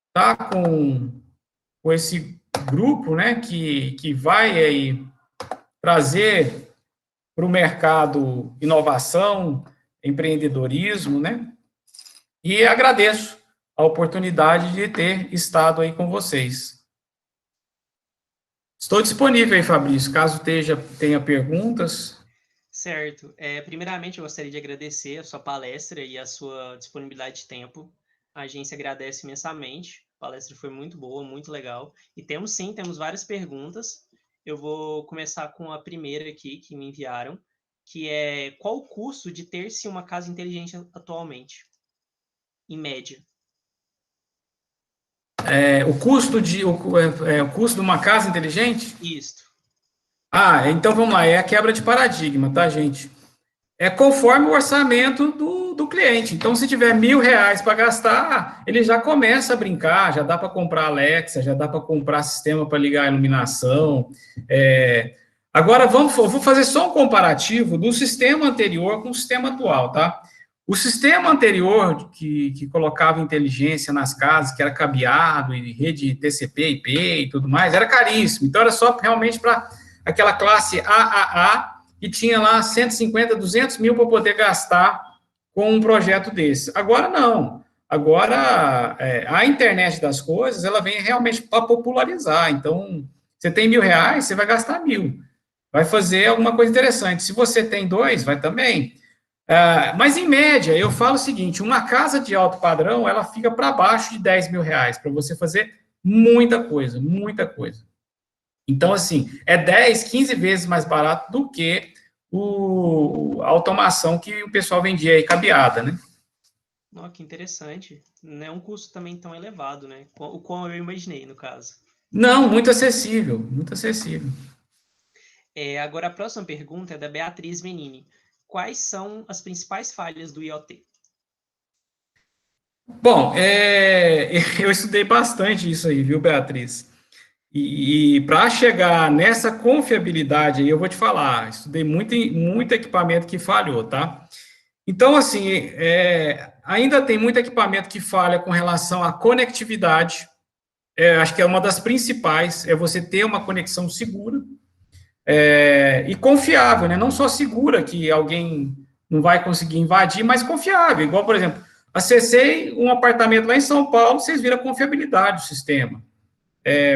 [SPEAKER 3] estar com esse grupo, né, que vai aí trazer para o mercado inovação, empreendedorismo, né? E agradeço a oportunidade de ter estado aí com vocês. Estou disponível aí, Fabrício, caso tenha perguntas.
[SPEAKER 2] Certo. Primeiramente, eu gostaria de agradecer a sua palestra e a sua disponibilidade de tempo. A agência agradece imensamente. A palestra foi muito boa, muito legal. E temos várias perguntas. Eu vou começar com a primeira aqui que me enviaram, que é: qual o custo de ter-se uma casa inteligente atualmente, em média?
[SPEAKER 3] O custo o custo de uma casa inteligente?
[SPEAKER 2] Isto.
[SPEAKER 3] Então vamos lá, é a quebra de paradigma, tá, gente? É conforme o orçamento do cliente. Então, se tiver R$ 1.000 para gastar, ele já começa a brincar, já dá para comprar Alexa, já dá para comprar sistema para ligar a iluminação. Agora, vou fazer só um comparativo do sistema anterior com o sistema atual, tá? O sistema anterior, que colocava inteligência nas casas, que era cabeado, e rede TCP, IP e tudo mais, era caríssimo. Então, era só realmente para aquela classe AAA, e tinha lá 150, 200 mil para poder gastar com um projeto desse. Agora, não. Agora, a internet das coisas, ela vem realmente para popularizar. Então, você tem R$ 1.000, você vai gastar 1.000. Vai fazer alguma coisa interessante. Se você tem 2, vai também. Mas, em média, eu falo o seguinte, uma casa de alto padrão, ela fica para baixo de R$ 10.000, para você fazer muita coisa, muita coisa. Então, assim, é 10, 15 vezes mais barato do que a automação que o pessoal vendia aí, cabeada, né?
[SPEAKER 2] Oh, que interessante. Não é um custo também tão elevado, né? O qual eu imaginei, no caso.
[SPEAKER 3] Não, muito acessível, muito acessível.
[SPEAKER 2] Agora, a próxima pergunta é da Beatriz Menini. Quais são as principais falhas do IoT?
[SPEAKER 3] Bom, eu estudei bastante isso aí, viu, Beatriz? E para chegar nessa confiabilidade aí, eu vou te falar, estudei muito equipamento que falhou, tá? Então, assim, ainda tem muito equipamento que falha com relação à conectividade. Acho que é uma das principais, é você ter uma conexão segura e confiável, né? Não só segura, que alguém não vai conseguir invadir, mas confiável. Igual, por exemplo, acessei um apartamento lá em São Paulo, vocês viram a confiabilidade do sistema.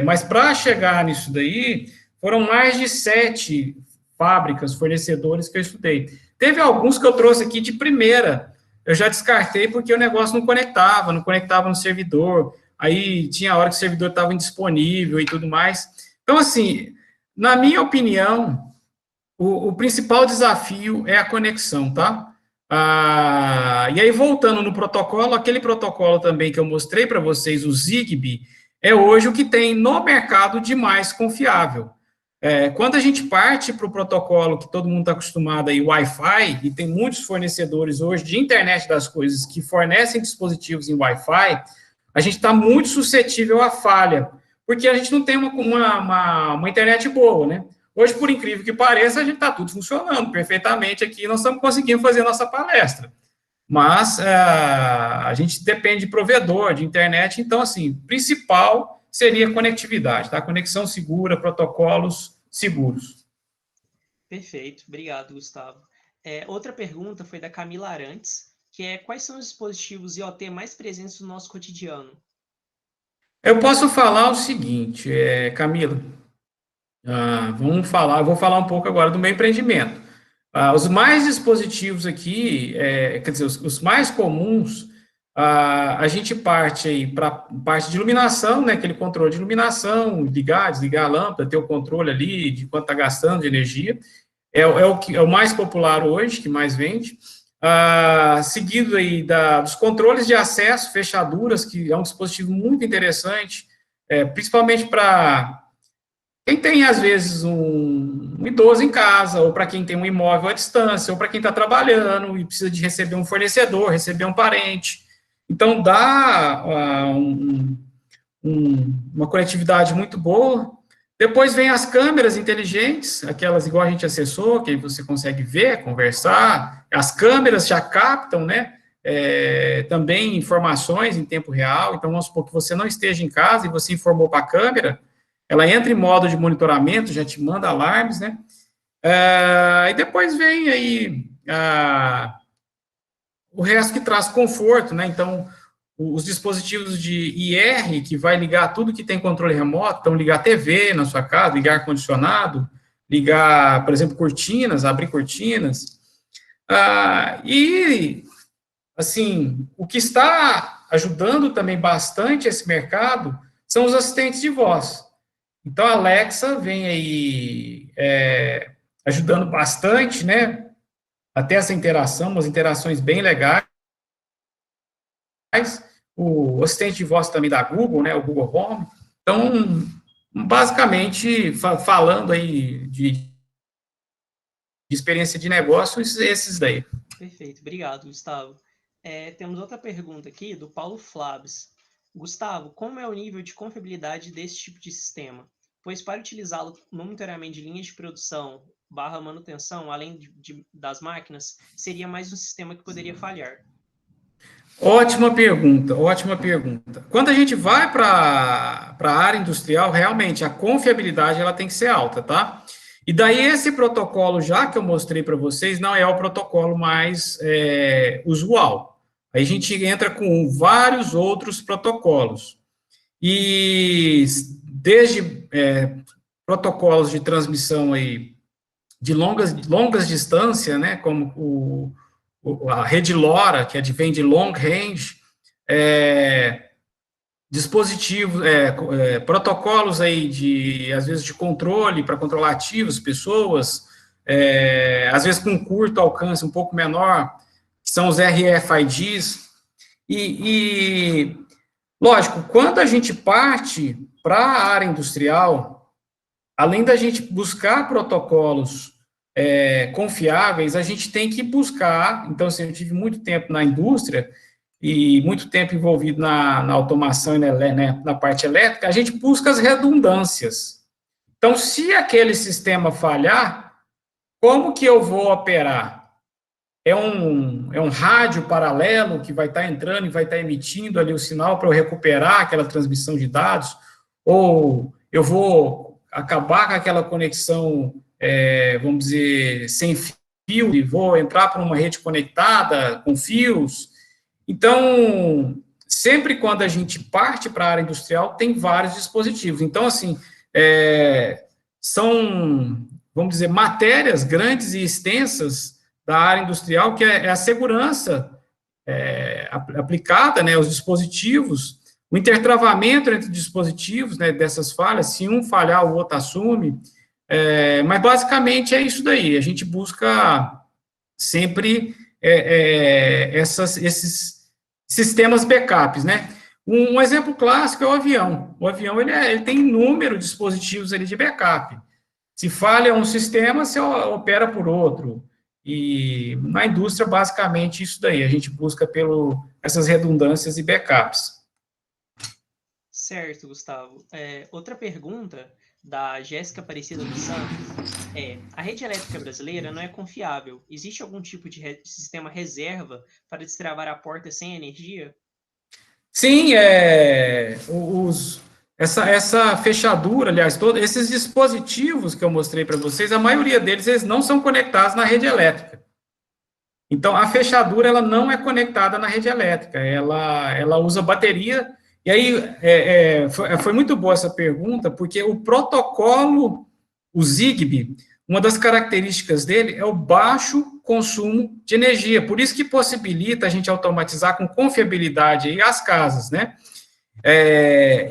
[SPEAKER 3] Mas para chegar nisso daí, foram mais de 7 fábricas, fornecedores que eu estudei. Teve alguns que eu trouxe aqui de primeira, eu já descartei porque o negócio não conectava no servidor, aí tinha hora que o servidor estava indisponível e tudo mais. Então, assim, na minha opinião, o principal desafio é a conexão, tá? E aí, voltando no protocolo, aquele protocolo também que eu mostrei para vocês, o Zigbee, é hoje o que tem no mercado de mais confiável. Quando a gente parte para o protocolo que todo mundo está acostumado aí, Wi-Fi, e tem muitos fornecedores hoje de internet das coisas que fornecem dispositivos em Wi-Fi, a gente está muito suscetível à falha, porque a gente não tem uma internet boa, né? Hoje, por incrível que pareça, a gente está tudo funcionando perfeitamente aqui, nós estamos conseguindo fazer a nossa palestra. Mas a gente depende de provedor, de internet, então, assim, principal seria conectividade, tá? Conexão segura, protocolos seguros.
[SPEAKER 2] Perfeito, obrigado, Gustavo. Outra pergunta foi da Camila Arantes, que é: quais são os dispositivos IoT mais presentes no nosso cotidiano?
[SPEAKER 3] Eu posso falar o seguinte, Camila, eu vou falar um pouco agora do meu empreendimento. Os mais dispositivos aqui, quer dizer, os mais comuns, a gente parte aí para parte de iluminação, né, aquele controle de iluminação, ligar, desligar a lâmpada, ter o controle ali de quanto está gastando de energia, é o mais popular hoje, que mais vende. Seguido aí dos controles de acesso, fechaduras, que é um dispositivo muito interessante, principalmente para quem tem, às vezes, um idoso em casa, ou para quem tem um imóvel à distância, ou para quem está trabalhando e precisa de receber um fornecedor, receber um parente. Então, dá uma conectividade muito boa. Depois vem as câmeras inteligentes, aquelas igual a gente acessou, que você consegue ver, conversar. As câmeras já captam, né? Também informações em tempo real. Então, vamos supor que você não esteja em casa e você informou para a câmera, ela entra em modo de monitoramento, já te manda alarmes, né? E depois vem aí o resto que traz conforto, né? Então, os dispositivos de IR, que vai ligar tudo que tem controle remoto, então ligar TV na sua casa, ligar ar-condicionado, ligar, por exemplo, cortinas, abrir cortinas. E, assim, o que está ajudando também bastante esse mercado são os assistentes de voz. Então, a Alexa vem aí ajudando bastante, né? Até essa interação, umas interações bem legais. O assistente de voz também da Google, né? O Google Home. Então, basicamente, falando aí de experiência de negócios, esses daí.
[SPEAKER 2] Perfeito, obrigado, Gustavo. Temos outra pergunta aqui do Paulo Flávio. Gustavo, como é o nível de confiabilidade desse tipo de sistema? Pois para utilizá-lo no monitoramento de linhas de produção / manutenção, além das máquinas, seria mais um sistema que poderia falhar.
[SPEAKER 3] Ótima pergunta, ótima pergunta. Quando a gente vai para a área industrial, realmente a confiabilidade ela tem que ser alta, tá? E daí esse protocolo, já que eu mostrei para vocês, não é o protocolo mais usual. Aí a gente entra com vários outros protocolos. E desde protocolos de transmissão aí de longas distâncias, né, como a rede LoRa, que vem de long range, dispositivos, protocolos aí às vezes, de controle para controlar ativos, pessoas, às vezes com curto alcance, um pouco menor, que são os RFIDs. Lógico, quando a gente parte para a área industrial, além da gente buscar protocolos confiáveis, a gente tem que buscar. Então, assim, eu tive muito tempo na indústria e muito tempo envolvido na automação e na parte elétrica, a gente busca as redundâncias. Então, se aquele sistema falhar, como que eu vou operar? É um rádio paralelo que vai estar entrando e vai estar emitindo ali o sinal para eu recuperar aquela transmissão de dados? Ou eu vou acabar com aquela conexão, vamos dizer, sem fio, e vou entrar para uma rede conectada com fios? Então, sempre quando a gente parte para a área industrial, tem vários dispositivos. Então, assim, são, vamos dizer, matérias grandes e extensas da área industrial, que é a segurança aplicada, né, aos dispositivos, o intertravamento entre dispositivos, né, dessas falhas, se um falhar, o outro assume, mas basicamente é isso daí, a gente busca sempre esses sistemas backups, né? Um exemplo clássico é o avião. O avião, ele tem inúmeros dispositivos ali de backup. Se falha um sistema, você opera por outro. E na indústria, basicamente, isso daí. A gente busca essas redundâncias e backups.
[SPEAKER 2] Certo, Gustavo. Outra pergunta da Jéssica Aparecida dos Santos a rede elétrica brasileira não é confiável. Existe algum tipo de sistema reserva para destravar a porta sem energia?
[SPEAKER 3] Sim, essa fechadura, aliás, todos esses dispositivos que eu mostrei para vocês, a maioria deles eles não são conectados na rede elétrica. Então, a fechadura ela não é conectada na rede elétrica, ela usa bateria E aí, foi muito boa essa pergunta, porque o protocolo, o Zigbee, uma das características dele é o baixo consumo de energia, por isso que possibilita a gente automatizar com confiabilidade aí as casas, né?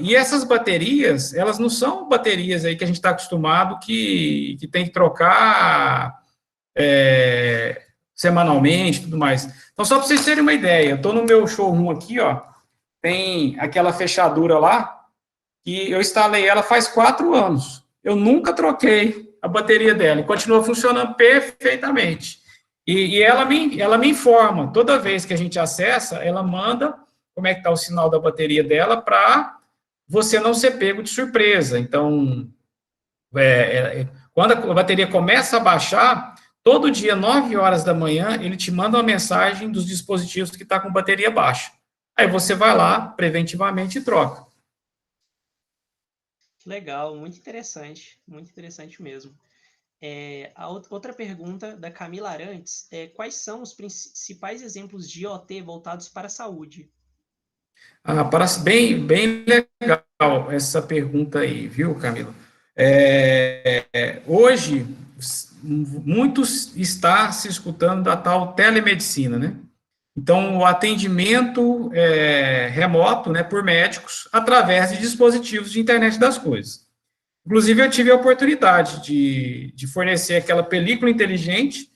[SPEAKER 3] E essas baterias, elas não são baterias aí que a gente está acostumado que tem que trocar semanalmente e tudo mais. Então, só para vocês terem uma ideia, eu estou no meu showroom aqui, ó, tem aquela fechadura lá, que eu instalei ela faz 4 anos. Eu nunca troquei a bateria dela, e continua funcionando perfeitamente. E ela me informa, toda vez que a gente acessa, ela manda como é que está o sinal da bateria dela, para você não ser pego de surpresa. Então, quando a bateria começa a baixar, todo dia, 9 horas da manhã, ele te manda uma mensagem dos dispositivos que está com bateria baixa. Aí você vai lá, preventivamente, e troca.
[SPEAKER 2] Legal, muito interessante mesmo. Outra pergunta da Camila Arantes é: quais são os principais exemplos de IoT voltados para a saúde?
[SPEAKER 3] Parece bem legal essa pergunta aí, viu, Camila? Hoje, muitos está se escutando da tal telemedicina, né? Então, o atendimento remoto, né, por médicos, através de dispositivos de internet das coisas. Inclusive, eu tive a oportunidade de fornecer aquela película inteligente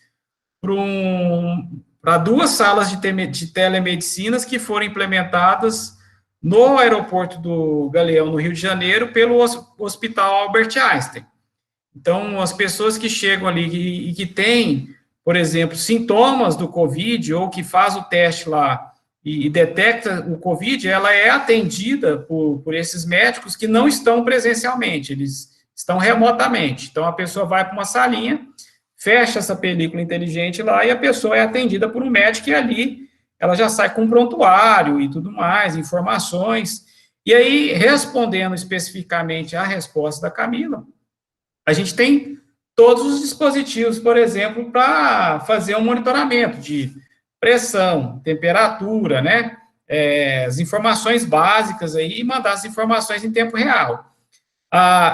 [SPEAKER 3] para 2 salas de telemedicinas que foram implementadas no aeroporto do Galeão, no Rio de Janeiro, pelo Hospital Albert Einstein. Então, as pessoas que chegam ali e que têm, por exemplo, sintomas do COVID, ou que faz o teste lá e detecta o COVID, ela é atendida por esses médicos que não estão presencialmente, eles estão remotamente. Então, a pessoa vai para uma salinha, fecha essa película inteligente lá e a pessoa é atendida por um médico e ali ela já sai com um prontuário e tudo mais, informações. E aí, respondendo especificamente à resposta da Camila, a gente tem todos os dispositivos, por exemplo, para fazer um monitoramento de pressão, temperatura, né? As informações básicas aí e mandar as informações em tempo real.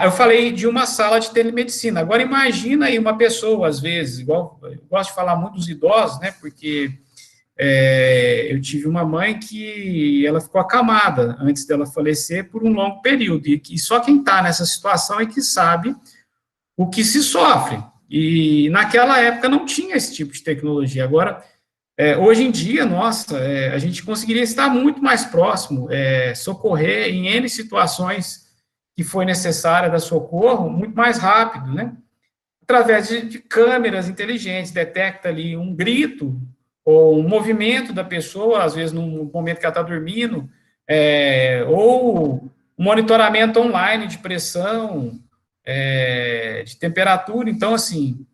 [SPEAKER 3] Eu falei de uma sala de telemedicina. Agora, imagina aí uma pessoa, às vezes, igual eu gosto de falar muito dos idosos, né? Porque eu tive uma mãe que ela ficou acamada antes dela falecer por um longo período. E só quem está nessa situação é que sabe o que se sofre. E naquela época não tinha esse tipo de tecnologia. Agora, hoje em dia, nossa, a gente conseguiria estar muito mais próximo, socorrer em N situações que foi necessária da socorro, muito mais rápido, né? Através de câmeras inteligentes, detecta ali um grito ou um movimento da pessoa, às vezes no momento que ela está dormindo, ou monitoramento online de pressão, de temperatura. Então, assim,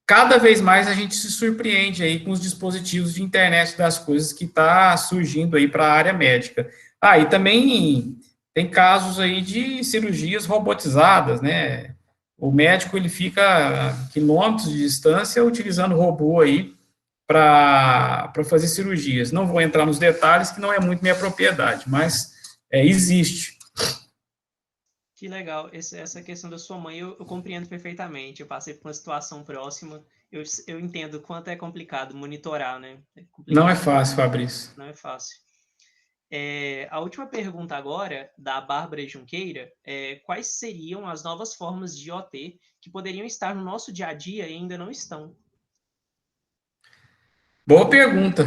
[SPEAKER 3] cada vez mais a gente se surpreende aí com os dispositivos de internet das coisas que está surgindo aí para a área médica. E também tem casos aí de cirurgias robotizadas, né? O médico, ele fica a quilômetros de distância utilizando robô aí para fazer cirurgias. Não vou entrar nos detalhes, que não é muito minha propriedade, mas existe.
[SPEAKER 2] Que legal. Essa questão da sua mãe eu compreendo perfeitamente. Eu passei por uma situação próxima. Eu entendo o quanto é complicado monitorar, né?
[SPEAKER 3] Não é fácil, Fabrício.
[SPEAKER 2] Não é fácil. A última pergunta agora, da Bárbara Junqueira, quais seriam as novas formas de IoT que poderiam estar no nosso dia a dia e ainda não estão?
[SPEAKER 3] Boa pergunta.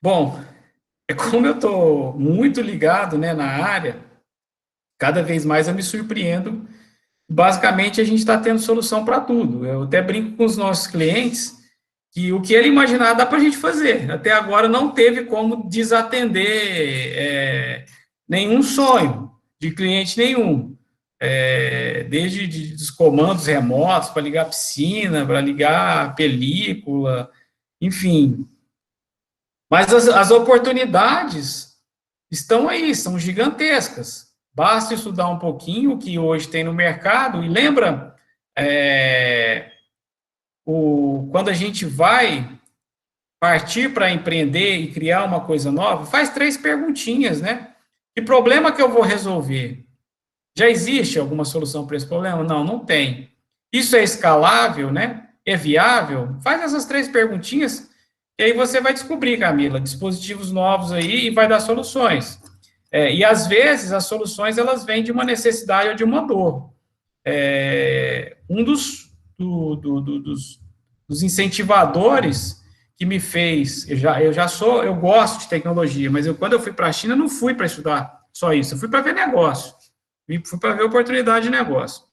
[SPEAKER 3] Bom, como eu estou muito ligado, né, na área, cada vez mais eu me surpreendo. Basicamente, a gente está tendo solução para tudo. Eu até brinco com os nossos clientes que o que ele imaginar dá para a gente fazer. Até agora não teve como desatender nenhum sonho de cliente nenhum. Desde os comandos remotos para ligar a piscina, para ligar a película, enfim. Mas as oportunidades estão aí, são gigantescas. Basta estudar um pouquinho o que hoje tem no mercado. E lembra, quando a gente vai partir para empreender e criar uma coisa nova, faz 3 perguntinhas, né? Que problema que eu vou resolver? Já existe alguma solução para esse problema? Não, não tem. Isso é escalável, né? É viável? Faz essas 3 perguntinhas, e aí você vai descobrir, Camila, dispositivos novos aí e vai dar soluções. E às vezes as soluções elas vêm de uma necessidade ou de uma dor. Um dos incentivadores que me fez, eu gosto de tecnologia, mas quando eu fui para a China, não fui para estudar só isso, eu fui para ver negócio, fui para ver oportunidade de negócio.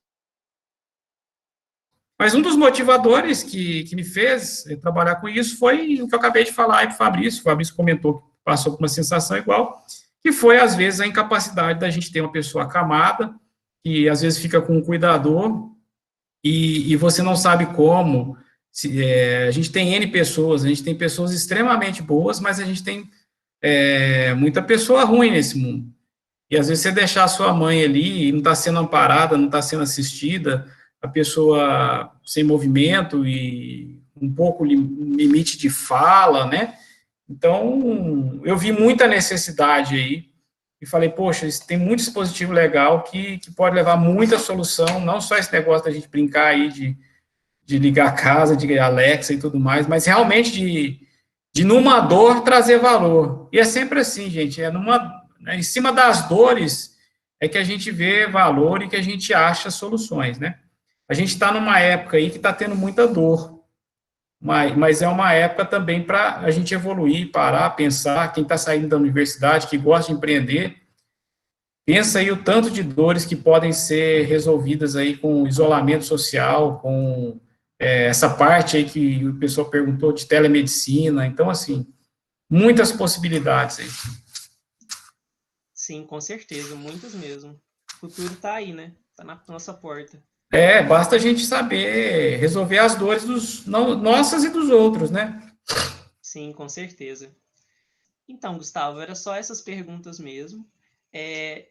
[SPEAKER 3] Mas um dos motivadores que me fez trabalhar com isso foi o que eu acabei de falar aí para o Fabrício comentou que passou por uma sensação igual, que foi, às vezes, a incapacidade da gente ter uma pessoa acamada, que às vezes fica com um cuidador, e você não sabe como. A gente tem N pessoas, a gente tem pessoas extremamente boas, mas a gente tem muita pessoa ruim nesse mundo. E às vezes você deixar a sua mãe ali e não está sendo amparada, não está sendo assistida, a pessoa sem movimento e um pouco limite de fala, né? Então, eu vi muita necessidade aí e falei, poxa, tem muito dispositivo legal que pode levar muita solução, não só esse negócio da gente brincar aí de ligar a casa, de Alexa e tudo mais, mas realmente de numa dor trazer valor. E é sempre assim, gente, em cima das dores é que a gente vê valor e que a gente acha soluções, né? A gente está numa época aí que está tendo muita dor, mas é uma época também para a gente evoluir, parar, pensar, quem está saindo da universidade, que gosta de empreender, pensa aí o tanto de dores que podem ser resolvidas aí com isolamento social, com essa parte aí que o pessoal perguntou de telemedicina, então, assim, muitas possibilidades aí.
[SPEAKER 2] Sim, com certeza, muitas mesmo. O futuro está aí, né? Está na nossa porta.
[SPEAKER 3] Basta a gente saber resolver as dores nossas e dos outros, né?
[SPEAKER 2] Sim, com certeza. Então, Gustavo, era só essas perguntas mesmo.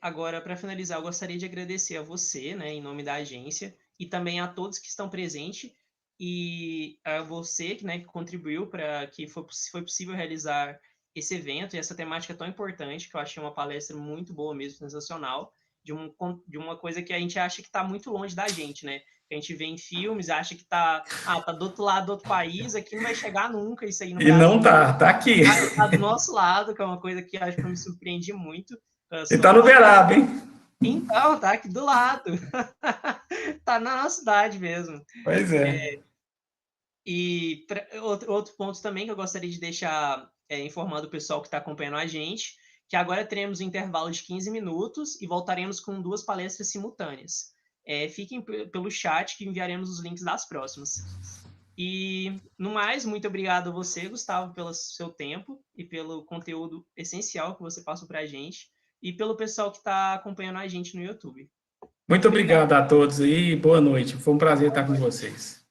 [SPEAKER 2] Agora, para finalizar, eu gostaria de agradecer a você, né, em nome da agência, e também a todos que estão presentes, e a você, né, que contribuiu para que foi possível realizar esse evento e essa temática tão importante, que eu achei uma palestra muito boa mesmo, sensacional, de uma coisa que a gente acha que está muito longe da gente, né? Que a gente vê em filmes, acha que tá do outro lado do outro país, aqui não vai chegar nunca isso aí no
[SPEAKER 3] E
[SPEAKER 2] Brasil.
[SPEAKER 3] não tá aqui.
[SPEAKER 2] Tá do nosso lado, que é uma coisa que acho que eu me surpreendi muito.
[SPEAKER 3] E tá no Uberaba, hein?
[SPEAKER 2] Então, tá aqui do lado. Tá na nossa cidade mesmo.
[SPEAKER 3] Pois é.
[SPEAKER 2] E outro ponto também que eu gostaria de deixar informando o pessoal que está acompanhando a gente, que agora teremos um intervalo de 15 minutos e voltaremos com 2 palestras simultâneas. Fiquem pelo chat que enviaremos os links das próximas. E, no mais, muito obrigado a você, Gustavo, pelo seu tempo e pelo conteúdo essencial que você passou para a gente e pelo pessoal que está acompanhando a gente no YouTube.
[SPEAKER 3] Muito obrigado a todos aí, boa noite. Foi um prazer estar com vocês.